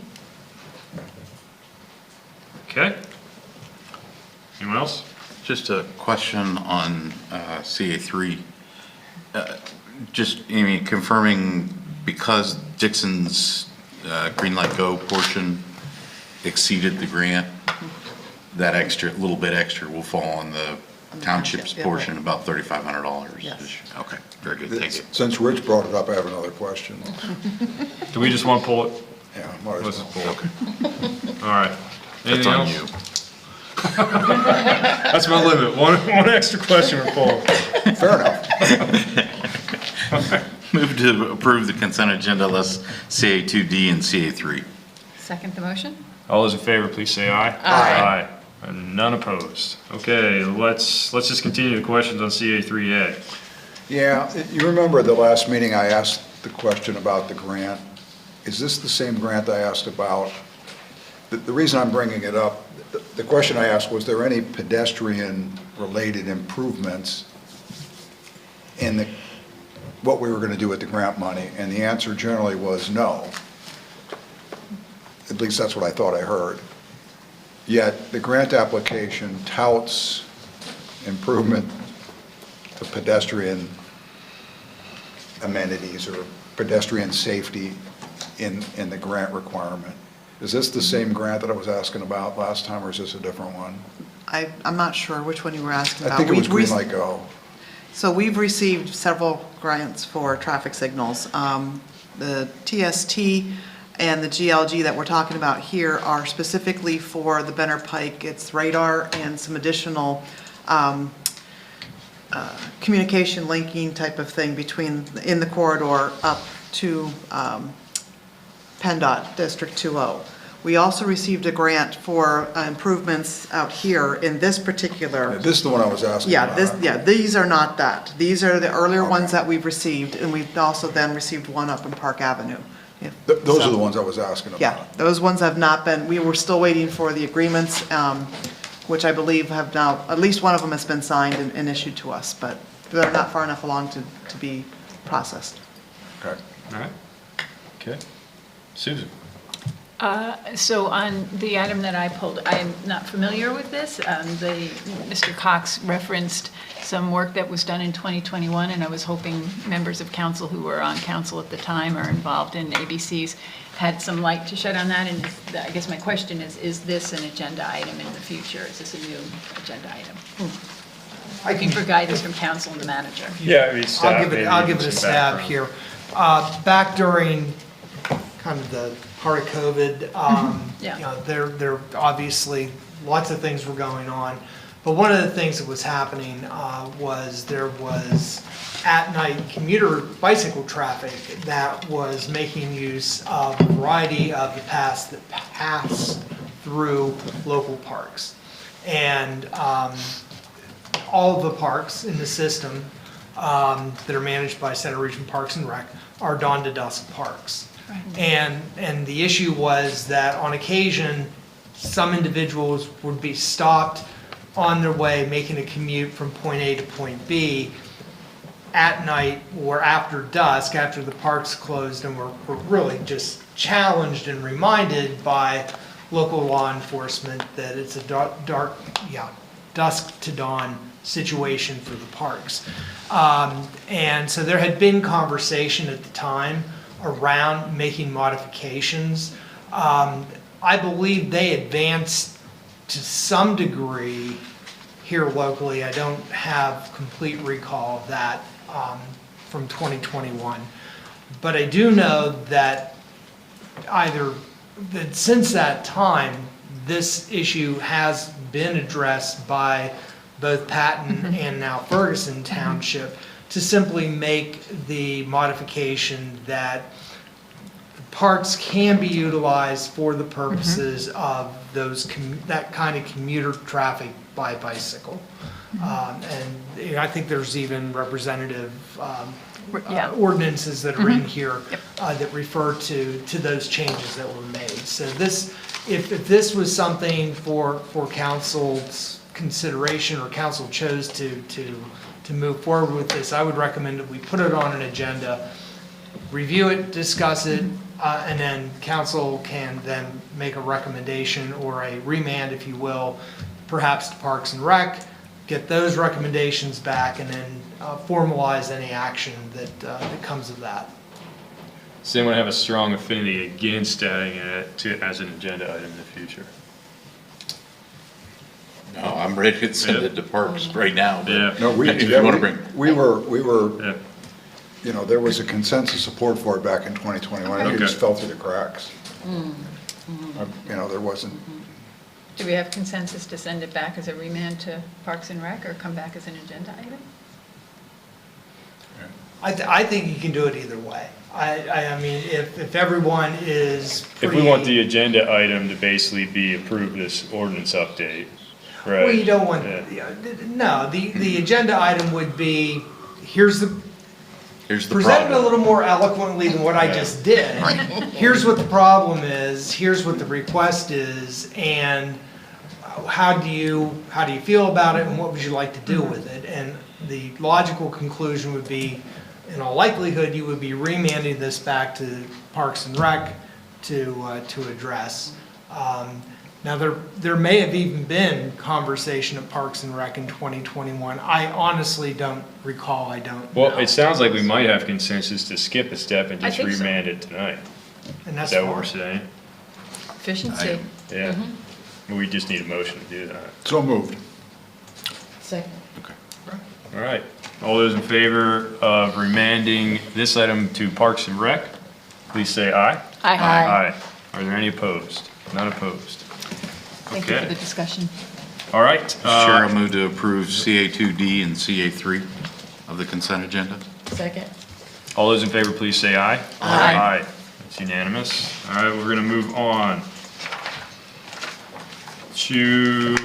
Okay. Anyone else? Just a question on CA3. Just, confirming, because Dixon's Green Light Go portion exceeded the grant, that little bit extra will fall on the township's portion, about $3,500. Yes. Okay, very good, thank you. Since Rich brought it up, I have another question. Do we just want to pull it? Yeah, might Let's as just well. pull it. All right. That's Anything on else? you. That's my limit. One extra question we're pulling. Fair enough. Move to approve the consent agenda, less CA2D and CA3. Second the motion? All those in favor, please say aye. Aye. And none opposed. Okay, let's just continue the questions on CA3A. Yeah, you remember the last meeting I asked the question about the grant? Is this the same grant I asked about the reason I'm bringing it up, the question I asked, was there any pedestrian-related improvements in what we were going to do with the grant money? And the answer generally was no. At least that's what I thought I heard. Yet the grant application touts improvement to pedestrian amenities or pedestrian safety in the grant requirement. Is this the same grant that I was asking about last time, or is this a different one? I'm not sure which one you were asking about. I think it was Green Light Go. So we've received several grants for traffic signals. The TST and the GLG that we're talking about here are specifically for the Benner Pike. It's radar and some additional communication linking type of thing in the corridor up to PennDOT District 2.0. We also received a grant for improvements out here in this particular. This is the one I was asking about. These are not that. These are the earlier ones that we've received, and we've also then received one up in Park Avenue. Those are the ones I was asking about. Yeah, those ones have not been, we were still waiting for the agreements, which I believe have now, at least one of them has been signed and issued to us, but they're not far enough along to be processed. Okay. All right. Okay. Susan? So on the item that I pulled, I'm not familiar with this. Mr. Cox referenced some work that was done in 2021, and I was hoping members of council who were on council at the time or involved in ABCs had some light to shed on that. And I guess my question is this an agenda item in the future? Is this a new agenda item? Looking for guidance from council and the manager. Yeah, I mean, I'll give it a stab here. Back during kind of the heart of COVID, Yeah. you know, there obviously lots of things were going on, but one of the things that was happening was there was at-night commuter bicycle traffic that was making use of a variety of the paths that pass through local parks. And all of the parks in the system that are managed by Center Region Parks and Rec are dawn to dusk parks. And the issue was that on occasion, some individuals would be stopped on their way making a commute from point A to point B at night or after dusk, after the parks closed, and were really just challenged and reminded by local law enforcement that it's a dusk to dawn situation for the parks. And so there had been conversation at the time around making modifications. I believe they advanced to some degree here locally. I don't have complete recall of that from 2021. But I do know that since that time, this issue has been addressed by both Patton and now Ferguson Township to simply make the modification that parks can be utilized for the purposes of that kind of commuter traffic by bicycle. And I think there's even representative ordinances that are in here that refer to those changes that were made. So if this was something for council's consideration, or council chose to move forward with this, I would recommend that we put it on an agenda, review it, discuss it, and then council can then make a recommendation or a remand, if you will, perhaps to Parks and Rec, get those recommendations back, and then formalize any action that comes of that. Does anyone have a strong affinity against adding it as an agenda item in the future? No, I'm ready to send it to Parks right now. Yeah. No, If you want to bring. we were, you know, there was a consensus support for it back in 2021. I think it just fell through the cracks. You know, there wasn't. Do we have consensus to send it back as a remand to Parks and Rec or come back as an agenda item? I think you can do it either way. I mean, if everyone is If we want the agenda item to basically be approve this ordinance update, right? Well, you don't want, no, the agenda item would be, here's the Here's the presented a problem. little more eloquently than what I just did. Here's what the problem is, here's what the request is, and how do you feel about it, and what would you like to do with it? And the logical conclusion would be, in all likelihood, you would be remanding this back to Parks and Rec to address. Now, there may have even been conversation at Parks and Rec in 2021. I honestly don't recall, I don't know. Well, it sounds like we might have consensus to skip a step and I just think so. remand it tonight. And Is that's that what we're fine. saying? Efficiency. Yeah. We just need a motion to do that. So moved. Second. All right. All those in favor of remanding this item to Parks and Rec, please say aye. Aye. Aye. Are there any opposed? None opposed. Thank you for Okay. the discussion. All right. Mr. Chair, I'll move to approve CA2D and CA3 of the consent agenda. Second. All those in favor, please say aye. Aye. It's unanimous. All right, we're gonna move on to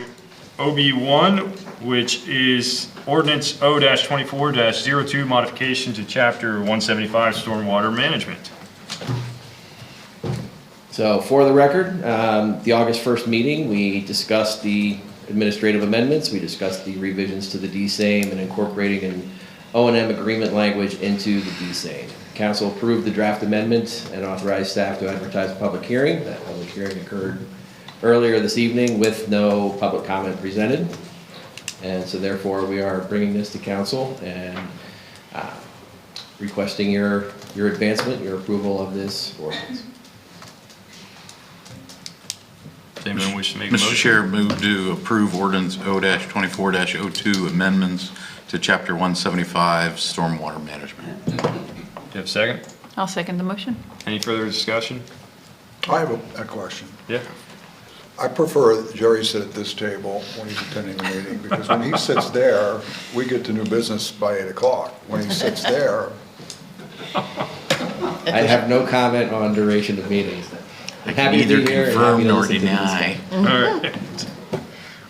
OB1, which is ordinance O-24-02, modification to chapter 175 stormwater management. So for the record, the August 1st meeting, we discussed the administrative amendments, we discussed the revisions to the DSAME and incorporating an O&M agreement language into the DSAME. Council approved the draft amendment and authorized staff to advertise a public hearing. That public hearing occurred earlier this evening with no public comment presented. And so therefore, we are bringing this to council and requesting your advancement, your approval of this ordinance. Does anyone wish to make a motion? Mr. Chair, move to approve ordinance O-24-02 amendments to chapter 175 stormwater management. Do you have a second? I'll second the motion. Any further discussion? I have a question. Yeah. I prefer that Jerry sit at this table when he's attending the meeting, because when he sits there, we get to new business by 8 o'clock. When he sits there, I have no comment on duration of meetings. I I'm can happy to be neither here and confirm happy to nor listen to the deny. discussion. All right.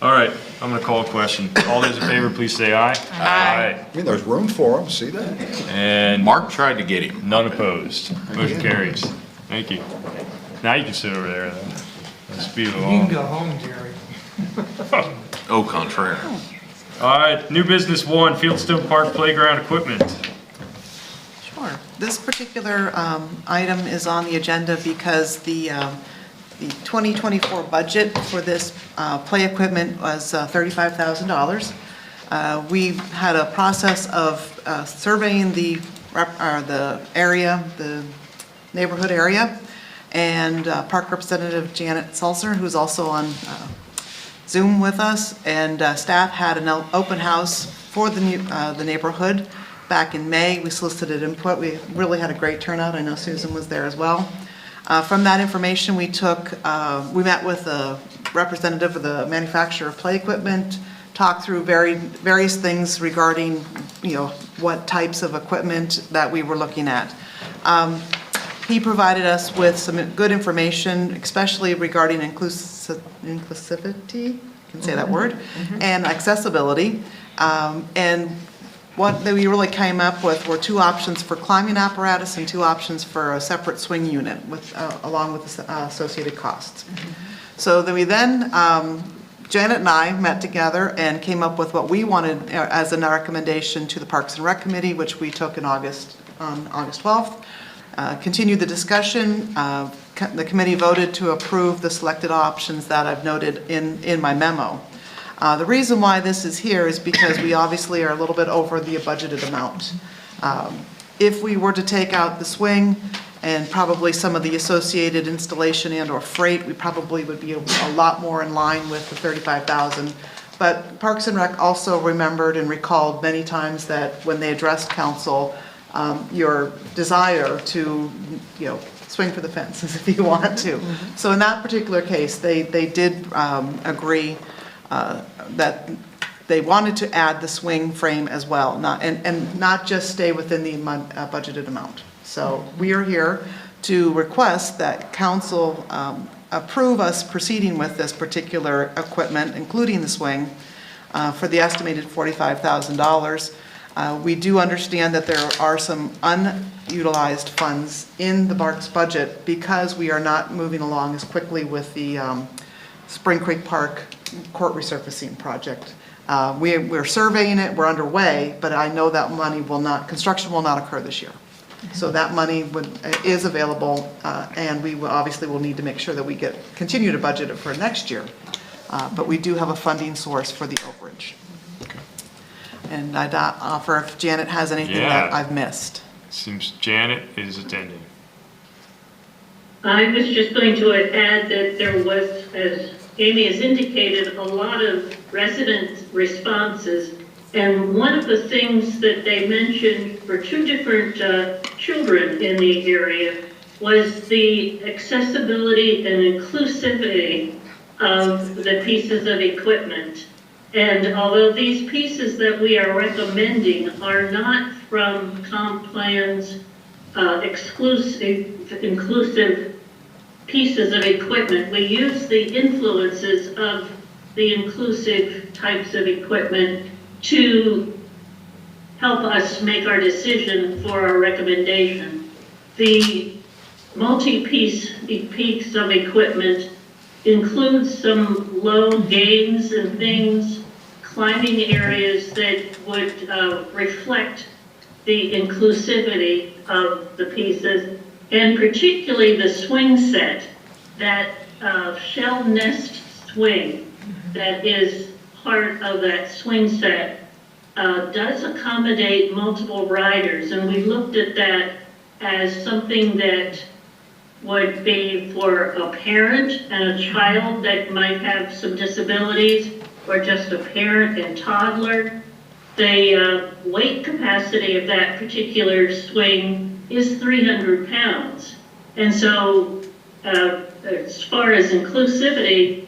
All right, I'm gonna call a question. All those in favor, please say aye. I mean, there's room for him, see that? And Mark tried to get him. none opposed. Motion carries. Thank you. Now you can sit over there, then. Let's speed You can along. go home, Jerry. Au contraire. All right, new business 1, Fieldstone Park Playground Equipment. Sure. This particular item is on the agenda because the 2024 budget for this play equipment was $35,000. We had a process of surveying the area, the neighborhood area, and Park Representative Janet Sulzer, who's also on Zoom with us, and staff had an open house for the neighborhood back in May. We solicited input. We really had a great turnout. I know Susan was there as well. From that information, we met with a representative of the manufacturer of play equipment, talked through various things regarding, what types of equipment that we were looking at. He provided us with some good information, especially regarding inclusivity, can say that word, and accessibility. And what we really came up with were 2 options for climbing apparatus and 2 options for a separate swing unit, along with the associated costs. So then Janet and I met together and came up with what we wanted as a recommendation to the Parks and Rec Committee, which we took on August 12th. Continued the discussion. The committee voted to approve the selected options that I've noted in my memo. The reason why this is here is because we obviously are a little bit over the budgeted amount. If we were to take out the swing and probably some of the associated installation and/or freight, we probably would be a lot more in line with the $35,000. But Parks and Rec also remembered and recalled many times that when they addressed council, your desire to, swing for the fences if you want to. So in that particular case, they did agree that they wanted to add the swing frame as well, and not just stay within the budgeted amount. So we are here to request that council approve us proceeding with this particular equipment, including the swing, for the estimated $45,000. We do understand that there are some unutilized funds in the Parks budget because we are not moving along as quickly with the Spring Creek Park court resurfacing project. We're surveying it, we're underway, but I know that money will not, construction will not occur this year. So that money is available, and we obviously will need to make sure that we continue to budget it for next year. But we do have a funding source for the overage. And I'd offer if Janet has anything that I've missed. Seems Janet is attending. I was just going to add that there was, as Amy has indicated, a lot of resident responses. And one of the things that they mentioned for two different children in the area was the accessibility and inclusivity of the pieces of equipment. And although these pieces that we are recommending are not from comp plan's inclusive pieces of equipment, we use the influences of the inclusive types of equipment to help us make our decision for our recommendation. The multi-piece of equipment includes some low gains and things, climbing areas that would reflect the inclusivity of the pieces, and particularly the swing set, that shell nest swing that is part of that swing set does accommodate multiple riders, and we looked at that as something that would be for a parent and a child that might have some disabilities, or just a parent and toddler. The weight capacity of that particular swing is 300 pounds. And so as far as inclusivity,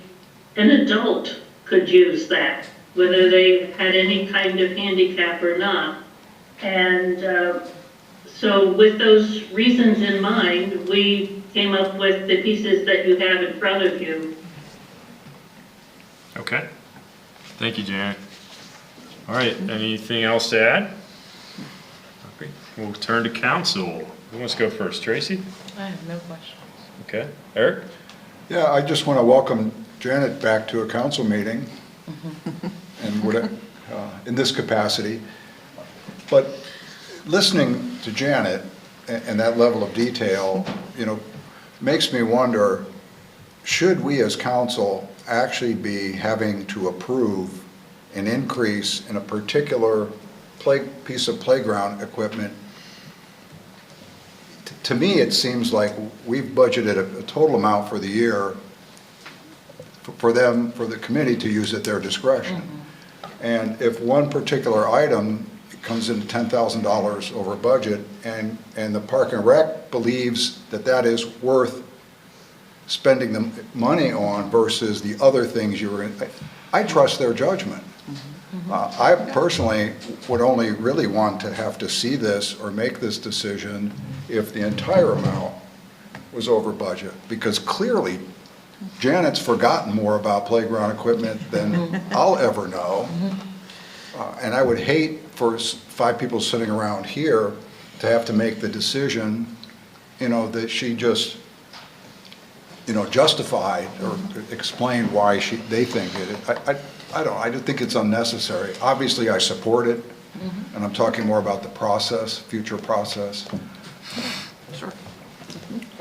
an adult could use that, whether they had any kind of handicap or not. And so with those reasons in mind, we came up with the pieces that you have in front of you. Okay. Thank you, Janet. All right, anything else to add? Okay, we'll turn to council. Who wants to go first? Tracy? I have no questions. Okay. Eric? Yeah, I just want to welcome Janet back to a council meeting and in this capacity. But listening to Janet and that level of detail, makes me wonder, should we as council actually be having to approve an increase in a particular piece of playground equipment? To me, it seems like we've budgeted a total amount for the year for the committee to use at their discretion. And if one particular item comes in $10,000 over budget, and the Park and Rec believes that is worth spending the money on versus the other things I trust their judgment. I personally would only really want to have to see this or make this decision if the entire amount was over budget, because clearly Janet's forgotten more about playground equipment than I'll ever know. And I would hate for 5 people sitting around here to have to make the decision, that she just, justified or explained why they think it. I just think it's unnecessary. Obviously, I support it, and I'm talking more about the process, future process. Sure.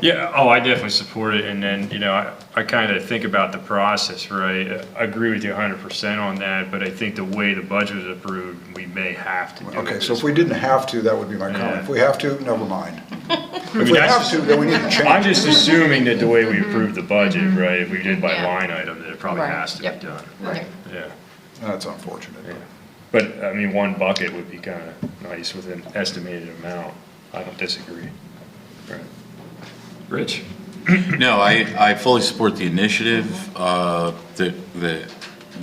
Yeah, I definitely support it, and then, I kind of think about the process, right? I agree with you 100% on that, but I think the way the budget was approved, we may have to do it. Okay, so if we didn't have to, that would be my comment. If we have to, never mind. If we that's have to, then we need to change I'm it. just assuming that the way we approved the budget, right, if we did by line item, that it probably Right. has to be done. Right. Yeah. That's unfortunate. Yeah. But, I mean, one bucket would be kind of nice with an estimated amount. I don't disagree. Right. Rich? No, I fully support the initiative that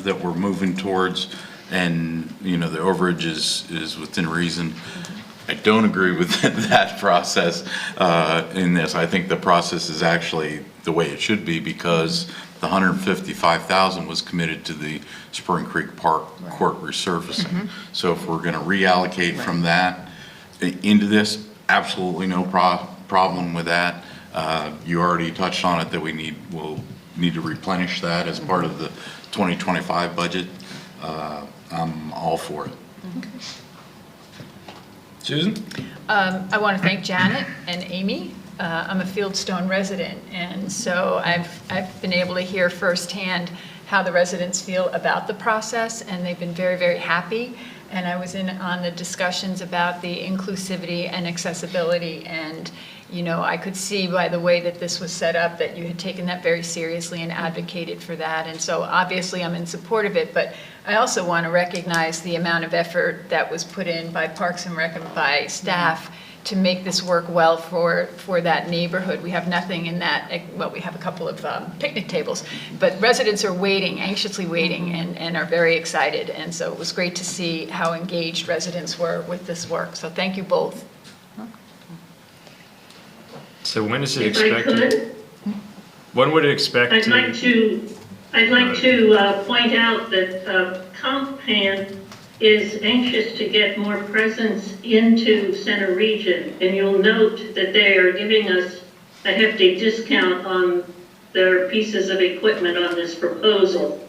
we're moving towards, and, the overage is within reason. I don't agree with that process in this. I think the process is actually the way it should be, because the $155,000 was committed to the Spring Creek Park court resurfacing. So if we're going to reallocate from that into this, absolutely no problem with that. You already touched on it that we'll need to replenish that as part of the 2025 budget. I'm all for it. Susan? I want to thank Janet and Amy. I'm a Fieldstone resident, and so I've been able to hear firsthand how the residents feel about the process, and they've been very, very happy. And I was in on the discussions about the inclusivity and accessibility, and I could see by the way that this was set up that you had taken that very seriously and advocated for that. And so obviously I'm in support of it, but I also want to recognize the amount of effort that was put in by Parks and Rec and by staff to make this work well for that neighborhood. We have nothing in that, well, we have a couple of picnic tables, but residents are waiting, anxiously waiting, and are very excited. And so it was great to see how engaged residents were with this work. So thank you both. So when is it If I expected? could, When would it expect I'd to? like to point out that CompPan is anxious to get more presence into Center Region, and you'll note that they are giving us a hefty discount on their pieces of equipment on this proposal.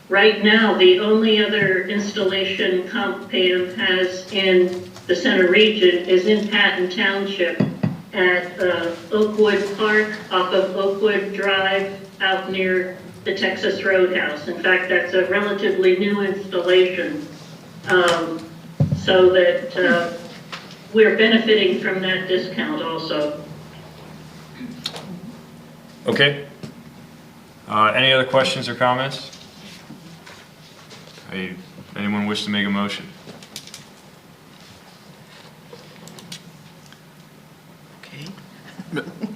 Right now, the only other installation CompPan has in the Center Region is in Patton Township at Oakwood Park, off of Oakwood Drive, out near the Texas Roadhouse. In fact, that's a relatively new installation, so that we're benefiting from that discount also. Okay. Any other questions or comments? Anyone wish to make a motion?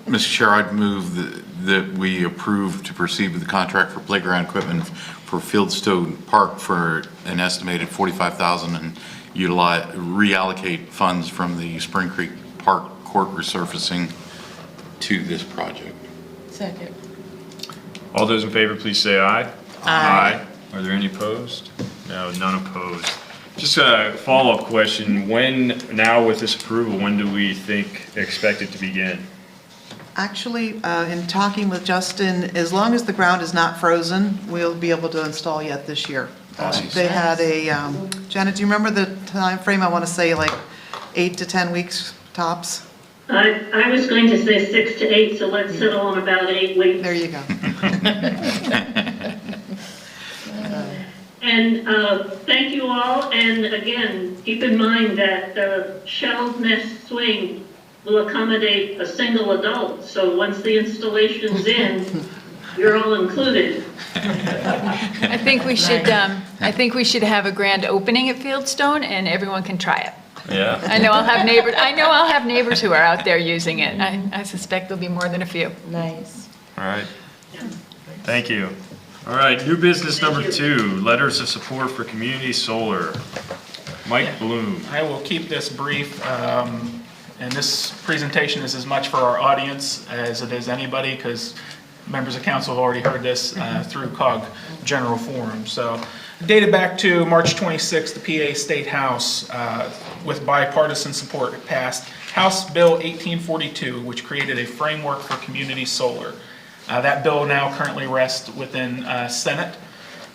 Mr. Chair, I'd move that we approve to proceed with the contract for playground equipment for Fieldstone Park for an estimated $45,000 and reallocate funds from the Spring Creek Park court resurfacing to this project. Second. All those in favor, please say aye. Aye. Are there any opposed? No, none opposed. Just a follow-up question. Now with this approval, when do we expect it to begin? Actually, in talking with Justin, as long as the ground is not frozen, we'll be able to install yet this year. Awesome. They had Janet, do you remember the time frame? I want to say like 8 to 10 weeks tops. I was going to say 6 to 8, so let's settle on about 8 weeks. There you go. And thank you all, and again, keep in mind that the shell nest swing will accommodate a single adult, so once the installation's in, you're all included. I think we should have a grand opening at Fieldstone, and everyone can try it. Yeah. I know I'll have neighbors who are out there using it. I suspect there'll be more than a few. Nice. All right. Thank you. All right, new business number 2, letters of support for community solar. Mike Bloom. I will keep this brief, and this presentation is as much for our audience as it is anybody, because members of council have already heard this through COG General Forum. So, dated back to March 26th, the PA State House, with bipartisan support, passed House Bill 1842, which created a framework for community solar. That bill now currently rests within Senate.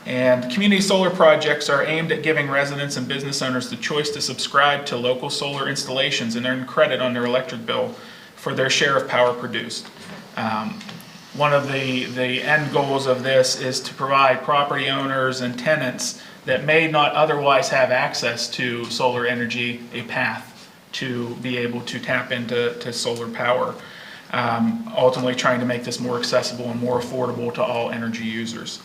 And community solar projects are aimed at giving residents and business owners the choice to subscribe to local solar installations and earn credit on their electric bill for their share of power produced. One of the end goals of this is to provide property owners and tenants that may not otherwise have access to solar energy a path to be able to tap into solar power. Ultimately trying to make this more accessible and more affordable to all energy users.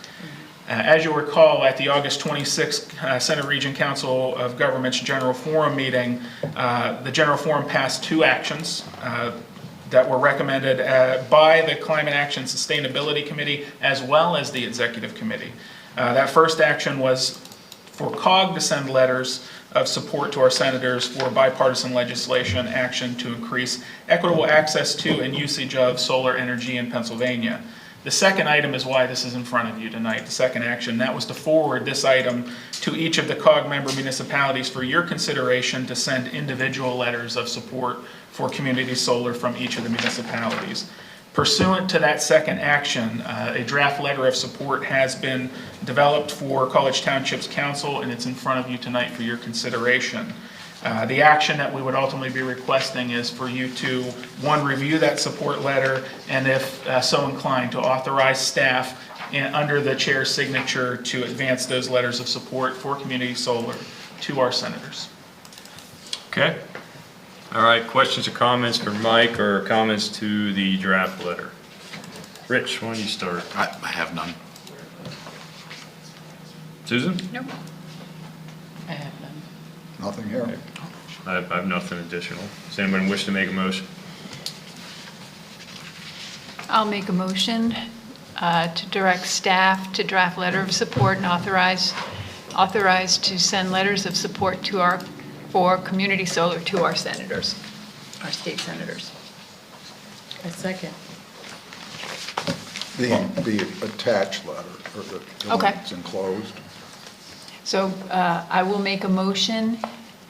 As you'll recall, at the August 26th Center Region Council of Governments General Forum meeting, the General Forum passed 2 actions that were recommended by the Climate Action Sustainability Committee as well as the Executive Committee. That first action was for COG to send letters of support to our senators for bipartisan legislation action to increase equitable access to and usage of solar energy in Pennsylvania. The second item is why this is in front of you tonight, the second action. That was to forward this item to each of the COG member municipalities for your consideration to send individual letters of support for community solar from each of the municipalities. Pursuant to that second action, a draft letter of support has been developed for College Township's council, and it's in front of you tonight for your consideration. The action that we would ultimately be requesting is for you to, one, review that support letter, and if so inclined, to authorize staff under the chair's signature to advance those letters of support for community solar to our senators. Okay. All right, questions or comments for Mike, or comments to the draft letter? Rich, why don't you start? I have none. Susan? Nope. I have none. Nothing here. I have nothing additional. Does anyone wish to make a motion? I'll make a motion to direct staff to draft letter of support and authorize to send letters of support to for community solar to our senators, our state senators. A second. The attached letter, or the one Okay. that's enclosed. So I will make a motion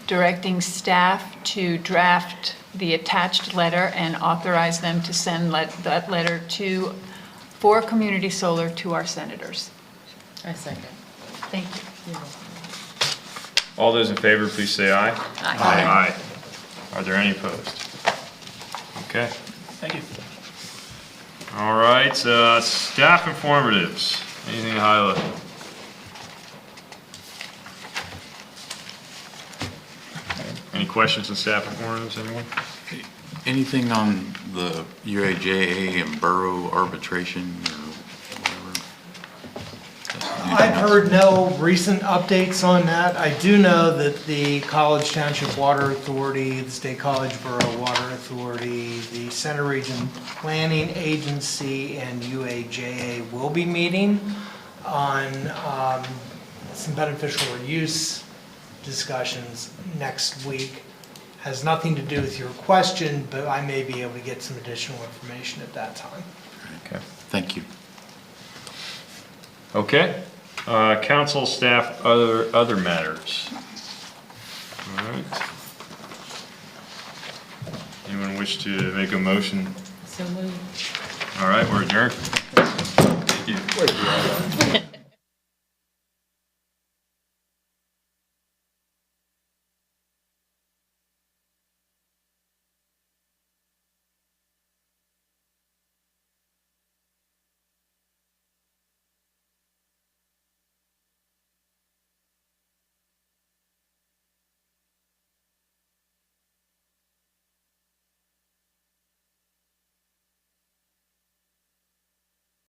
directing staff to draft the attached letter and authorize them to send that letter for community solar to our senators. A second. Thank you. All those in favor, please say aye. Aye. Aye. Are there any opposed? Okay. Thank you. All right, staff informatives. Anything to highlight? Any questions on staff informatives, anyone? Anything on the UAJA and borough arbitration or whatever? I've heard no recent updates on that. I do know that the College Township Water Authority, the State College Borough Water Authority, the Center Region Planning Agency, and UAJA will be meeting on some beneficial use discussions next week. Has nothing to do with your question, but I may be able to get some additional information at that time. Okay. Thank you. Okay. Council, staff, other matters. All right. Anyone wish to make a motion? So moved. All right, we're adjourned. Thank you.